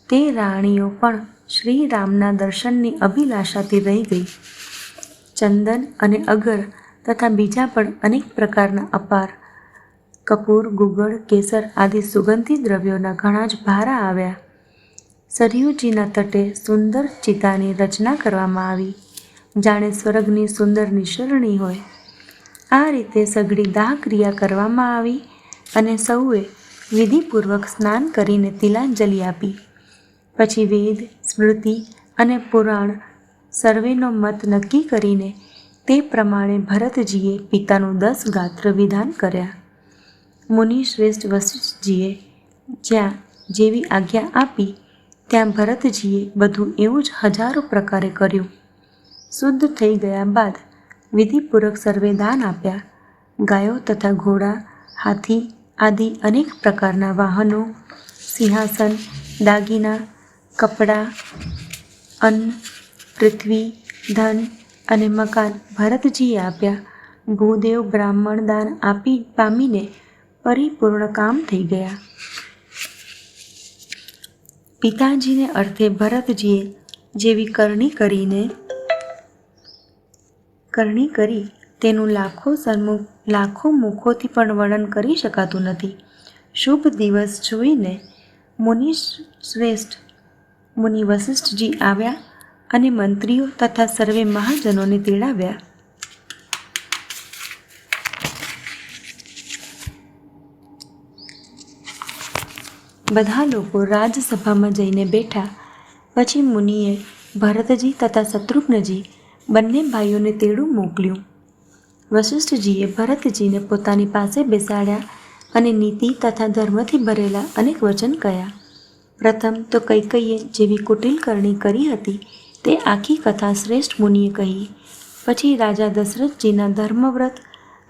તે રાણીઓ પણ શ્રી રામના દર્શનની અભિલાષાથી રહી ગઈ. ચંદન અને અગર તથા બીજા પણ અનેક પ્રકારના અપાર કપૂર, ગુગળ, કેસર આદિ સુગંધી દ્રવ્યોના ઘણા જ ભારા આવ્યા. સરયુજીના તટે સુંદર ચિતાની રચના કરવામાં આવી, જાણે સ્વર્ગની સુંદર નિસરણી હોય. આ રીતે સઘળી દાહ ક્રિયા કરવામાં આવી અને સૌએ વિધિપૂર્વક સ્નાન કરીને તિલાંજલિ આપી. પછી વેદ, સ્મૃતિ અને પુરાણ સર્વેનો મત નક્કી કરીને તે પ્રમાણે ભરતજીએ પિતાનું 10 ગાત્ર વિધાન કર્યા. મુનિ શ્રેષ્ઠ વસિષ્ઠજીએ જ્યાં જેવી આજ્ઞા આપી ત્યાં ભરતજીએ બધું એવું જ હજારો પ્રકારે કર્યું. શુદ્ધ થઈ ગયા બાદ વિધિપૂર્વક સર્વે દાન આપ્યા. ગાયો તથા ઘોડા, હાથી આદિ અનેક પ્રકારના વાહનો, સિંહાસન, દાગીના, કપડાં, અન્ન, પૃથ્વી, ધન અને મકાન ભરતજીએ આપ્યા. ભૂદેવ બ્રાહ્મણ દાન આપી પામીને પરિપૂર્ણ કામ થઈ ગયા. પિતાજીને અર્થે ભરતજીએ જેવી કરણી કરી તેનું લાખો મુખોથી પણ વર્ણન કરી શકાતું નથી. શુભ દિવસ જોઈને મુનિ વસિષ્ઠજી આવ્યા અને મંત્રીઓ તથા સર્વે મહાજનોને તેડાવ્યા. બધા લોકો રાજસભામાં જઈને બેઠા. પછી મુનિએ ભરતજી તથા શત્રુઘ્નજી બંને ભાઈઓને તેડું મોકલ્યું. વસિષ્ઠજીએ ભરતજીને પોતાની પાસે બેસાડ્યા અને નીતિ તથા ધર્મથી ભરેલા અનેક વચન કહ્યા. પ્રથમ તો કૈકેયીએ જેવી કુટિલ કરણી કરી હતી તે આખી કથા શ્રેષ્ઠ મુનિએ કહી. પછી રાજા દશરથજીના ધર્મવ્રત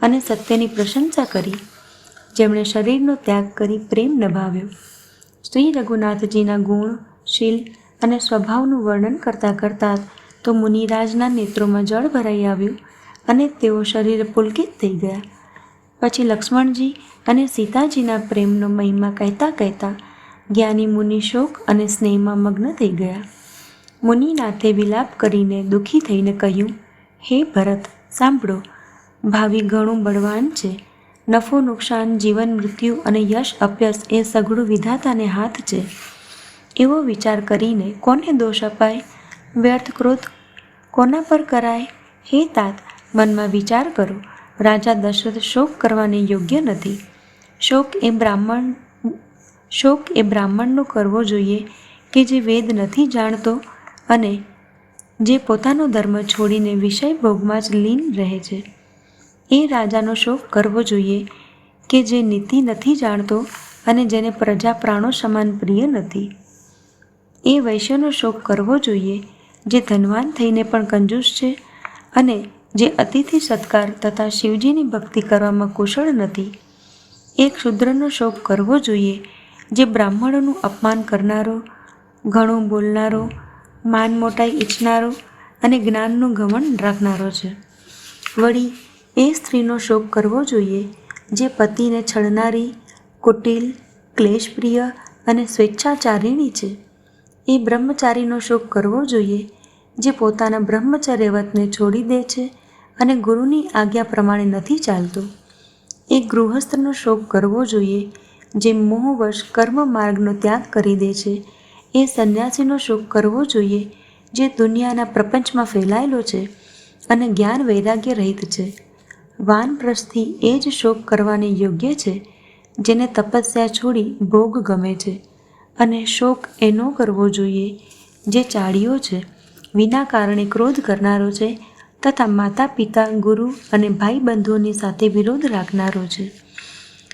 અને સત્યની પ્રશંસા કરી, જેમણે શરીરનો ત્યાગ કરી પ્રેમ નિભાવ્યો. શ્રી રઘુનાથજીના ગુણ, શીલ અને સ્વભાવનું વર્ણન કરતાં કરતાં તો મુનિરાજના નેત્રોમાં જળ ભરાઈ આવ્યું અને તેઓ શરીરે પુલકિત થઈ ગયા. પછી લક્ષ્મણજી અને સીતાજીના પ્રેમનો મહિમા કહેતા કહેતા જ્ઞાની મુનિ શોક અને સ્નેહમાં મગ્ન થઈ ગયા. મુનિનાથે વિલાપ કરીને દુઃખી થઈને કહ્યું, હે ભરત, સાંભળો, ભાવિ ઘણું બળવાન છે. નફો નુકસાન, જીવન મૃત્યુ અને યશ અપયશ એ સઘળું વિધાતાને હાથ છે. એવો વિચાર કરીને કોને દોષ અપાય? વ્યર્થ ક્રોધ કોના પર કરાય? હે તાત, મનમાં વિચાર કરો. રાજા દશરથ શોક કરવાને યોગ્ય નથી. શોક એ બ્રાહ્મણનો કરવો જોઈએ કે જે વેદ નથી જાણતો અને જે પોતાનો ધર્મ છોડીને વિષય ભોગમાં જ લીન રહે છે. એ રાજાનો શોક કરવો જોઈએ કે જે નીતિ નથી જાણતો અને જેને પ્રજા પ્રાણો સમાન પ્રિય નથી. એ વૈશ્યનો શોક કરવો જોઈએ જે ધનવાન થઈને પણ કંજૂસ છે અને જે અતિથિ સત્કાર તથા શિવજીની ભક્તિ કરવામાં કુશળ નથી. એક શૂદ્રનો શોક કરવો જોઈએ જે બ્રાહ્મણોનું અપમાન કરનારો, ઘણું બોલનારો, માન મોટાઈ ઈચ્છનારો અને જ્ઞાનનું ઘમંડ રાખનારો છે. વળી એ સ્ત્રીનો શોક કરવો જોઈએ જે પતિને છળનારી, કુટિલ, ક્લેશપ્રિય અને સ્વેચ્છાચારિણી છે. એ બ્રહ્મચારીનો શોક કરવો જોઈએ જે પોતાના બ્રહ્મચર્ય વ્રતને છોડી દે છે અને ગુરુની આજ્ઞા પ્રમાણે નથી ચાલતો. એ ગૃહસ્થનો શોક કરવો જોઈએ જે મોહવશ કર્મ માર્ગનો ત્યાગ કરી દે છે. એ સંન્યાસીનો શોક કરવો જોઈએ જે દુનિયાના પ્રપંચમાં ફેલાયેલો છે અને જ્ઞાન વૈરાગ્ય રહિત છે. વાનપ્રસ્થથી એ જ શોક કરવાને યોગ્ય છે જેને તપસ્યા છોડી ભોગ ગમે છે. અને શોક એનો કરવો જોઈએ જે ચાળીયો છે, વિના કારણે ક્રોધ કરનારો છે તથા માતા પિતા, ગુરુ અને ભાઈ બંધુઓની સાથે વિરોધ રાખનારો છે.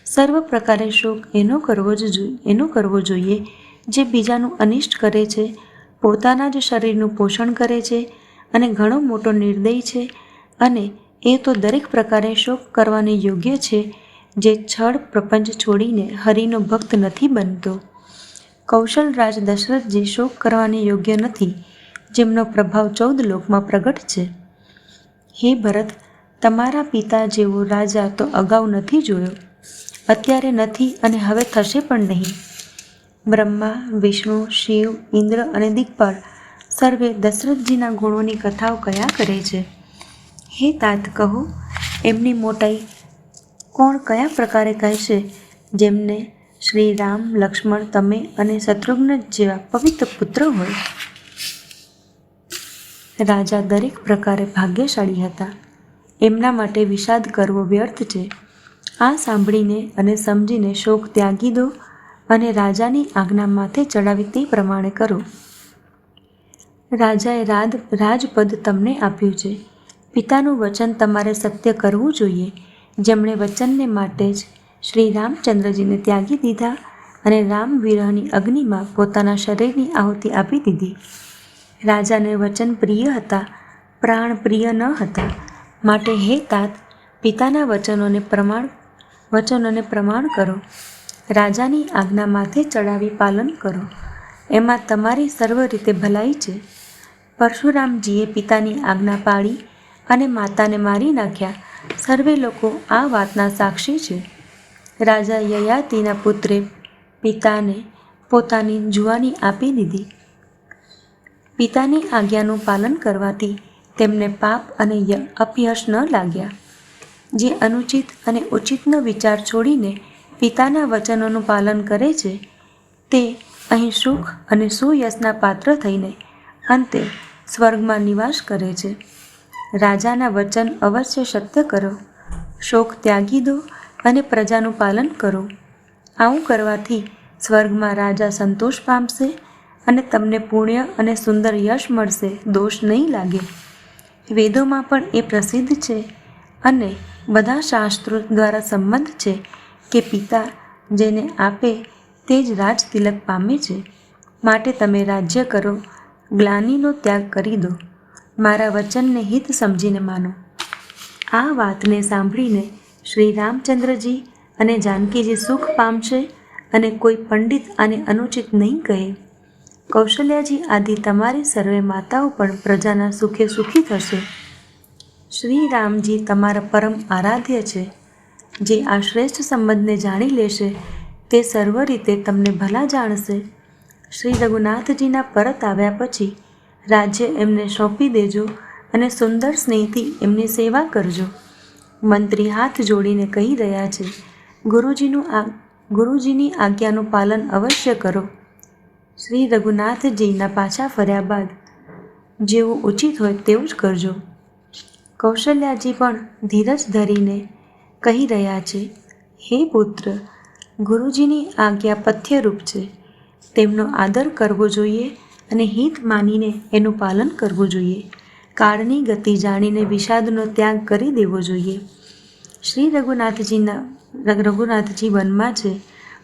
સર્વ પ્રકારે શોક એનો કરવો જોઈએ જે બીજાનું અનિષ્ટ કરે છે, પોતાના જ શરીરનું પોષણ કરે છે અને ઘણો મોટો નિર્દય છે. અને એ તો દરેક પ્રકારે શોક કરવાને યોગ્ય છે જે છળ પ્રપંચ છોડીને હરિનો ભક્ત નથી બનતો. કૌશલરાજ દશરથજી શોક કરવાને યોગ્ય નથી, જેમનો પ્રભાવ 14 લોકમાં પ્રગટ છે. હે ભરત, તમારા પિતા જેવો રાજા તો અગાઉ નથી જોયો, અત્યારે નથી અને હવે થશે પણ નહીં. બ્રહ્મા, વિષ્ણુ, શિવ, ઇન્દ્ર અને દિક્પાલ સર્વે દશરથજીના ગુણોની કથાઓ કયા કરે છે. હે તાત, કહો એમની મોટાઈ કોણ કયા પ્રકારે કહેશે, જેમને શ્રી રામ, લક્ષ્મણ, તમે અને શત્રુઘ્ન જેવા પવિત્ર પુત્ર હોય. રાજા દરેક પ્રકારે ભાગ્યશાળી હતા, એમના માટે વિષાદ કરવો વ્યર્થ છે. આ સાંભળીને અને સમજીને શોક ત્યાગી દો અને રાજાની આજ્ઞા માથે ચડાવી તે પ્રમાણે કરો. રાજાએ રાજપદ તમને આપ્યું છે. પિતાનું વચન તમારે સત્ય કરવું જોઈએ, જેમણે વચનને માટે જ શ્રી રામચંદ્રજીને ત્યાગી દીધા અને રામ વિરહની અગ્નિમાં પોતાના શરીરની આહુતિ આપી દીધી. રાજાને વચન પ્રિય હતા, પ્રાણ પ્રિય ન હતા. માટે હે તાત, પિતાના વચનોને પ્રમાણ કરો. રાજાની આજ્ઞા માથે ચડાવી પાલન કરો. એમાં તમારી સર્વ રીતે ભલાઈ છે. પરશુરામજીએ પિતાની આજ્ઞા પાળી અને માતાને મારી નાખ્યા. સર્વે લોકો આ વાતના સાક્ષી છે. રાજા યયાતિના પુત્રે પિતાને પોતાની જુવાની આપી દીધી. પિતાની આજ્ઞાનું પાલન કરવાથી તેમને પાપ અને અપયશ ન લાગ્યા. જે અનુચિત અને ઉચિતનો વિચાર છોડીને પિતાના વચનોનું પાલન કરે છે તે અહીં સુખ અને સુયશના પાત્ર થઈને અંતે સ્વર્ગમાં નિવાસ કરે છે. રાજાના વચન અવશ્ય સત્ય કરો, શોક ત્યાગી દો અને પ્રજાનું પાલન કરો. આવું કરવાથી સ્વર્ગમાં રાજા સંતોષ પામશે અને તમને પુણ્ય અને સુંદર યશ મળશે, દોષ નહીં લાગે. વેદોમાં પણ એ પ્રસિદ્ધ છે અને બધા શાસ્ત્રો દ્વારા સંમત છે કે પિતા જેને આપે તે જ રાજ તિલક પામે છે. માટે તમે રાજ્ય કરો, ગ્લાનિનો ત્યાગ કરી દો, મારા વચનને હિત સમજીને માનો. આ વાતને સાંભળીને શ્રી રામચંદ્રજી અને જાનકીજી સુખ પામશે અને કોઈ પંડિત આને અનુચિત નહીં કહે. કૌશલ્યાજી આદિ તમારી સર્વે માતાઓ પણ પ્રજાના સુખે સુખી થશે. શ્રી રામજી તમારા પરમ આરાધ્ય છે. જે આ શ્રેષ્ઠ સંબંધને જાણી લેશે તે સર્વ રીતે તમને ભલા જાણશે. શ્રી રઘુનાથજીના પરત આવ્યા પછી રાજ્ય એમને સોંપી દેજો અને સુંદર સ્નેહથી એમની સેવા કરજો. મંત્રી હાથ જોડીને કહી રહ્યા છે, ગુરુજીની આજ્ઞાનું પાલન અવશ્ય કરો. શ્રી રઘુનાથજીના પાછા ફર્યા બાદ જેવું ઉચિત હોય તેવું જ કરજો. કૌશલ્યાજી પણ ધીરજ ધરીને કહી રહ્યા છે, હે પુત્ર, ગુરુજીની આજ્ઞા પથ્યરૂપ છે. તેમનો આદર કરવો જોઈએ અને હિત માનીને એનું પાલન કરવું જોઈએ. કાળની ગતિ જાણીને વિષાદનો ત્યાગ કરી દેવો જોઈએ. શ્રી રઘુનાથજી વનમાં છે.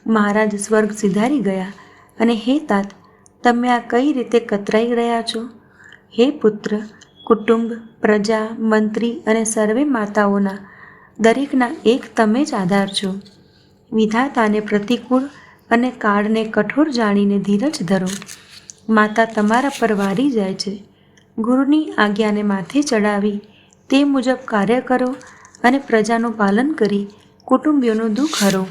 મહારાજ સ્વર્ગ સિધારી ગયા અને હે તાત, તમે આ કઈ રીતે કતરાઈ રહ્યા છો? હે પુત્ર, કુટુંબ, પ્રજા, મંત્રી અને સર્વે માતાઓના દરેકના એક તમે જ આધાર છો. વિધાતાને પ્રતિકૂળ અને કાળને કઠોર જાણીને ધીરજ ધરો. માતા તમારા પર વારી જાય છે. ગુરુની આજ્ઞાને માથે ચડાવી તે મુજબ કાર્ય કરો અને પ્રજાનું પાલન કરી કુટુંબીઓનું દુઃખ હરો.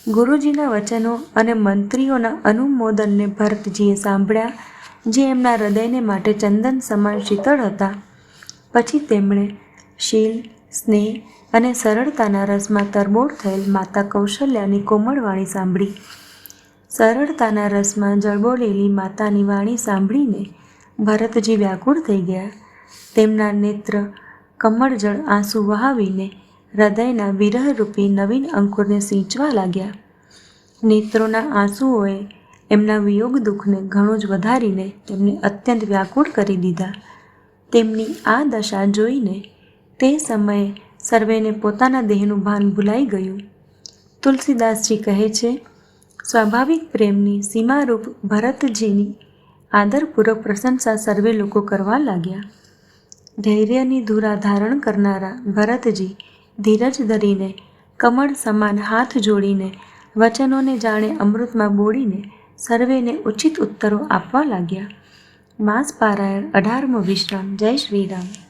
ગુરુજીના વચનો અને મંત્રીઓના અનુમોદનને ભરતજીએ સાંભળ્યા, જે એમના હૃદયને માટે ચંદન સમાન શીતળ હતા. પછી તેમણે શીલ, સ્નેહ અને સરળતાના રસમાં તરબોળ થયેલ માતા કૌશલ્યાની કોમળ વાણી સાંભળી. સરળતાના રસમાં જળબોળેલી માતાની વાણી સાંભળીને ભરતજી વ્યાકુળ થઈ ગયા. તેમના નેત્ર કમળજળ આંસુ વહાવીને હૃદયના વિરહરૂપી નવીન અંકુરને સિંચવા લાગ્યા. નેત્રોના આંસુઓએ એમના વિયોગ દુઃખને ઘણું જ વધારીને તેમને અત્યંત વ્યાકુળ કરી દીધા. તેમની આ દશા જોઈને તે સમયે સર્વેને પોતાના દેહનું ભાન ભૂલાઈ ગયું. તુલસીદાસજી કહે છે, સ્વાભાવિક પ્રેમની સીમારૂપ ભરતજીની આદરપૂર્વક પ્રશંસા સર્વે લોકો કરવા લાગ્યા. ધૈર્યની ધુરા ધારણ કરનારા ભરતજી ધીરજ ધરીને કમળ સમાન હાથ જોડીને વચનોને જાણે અમૃતમાં બોળીને સર્વેને ઉચિત ઉત્તરો આપવા લાગ્યા. માસ પારાયણ 18મો વિશ્રામ. જય શ્રી રામ.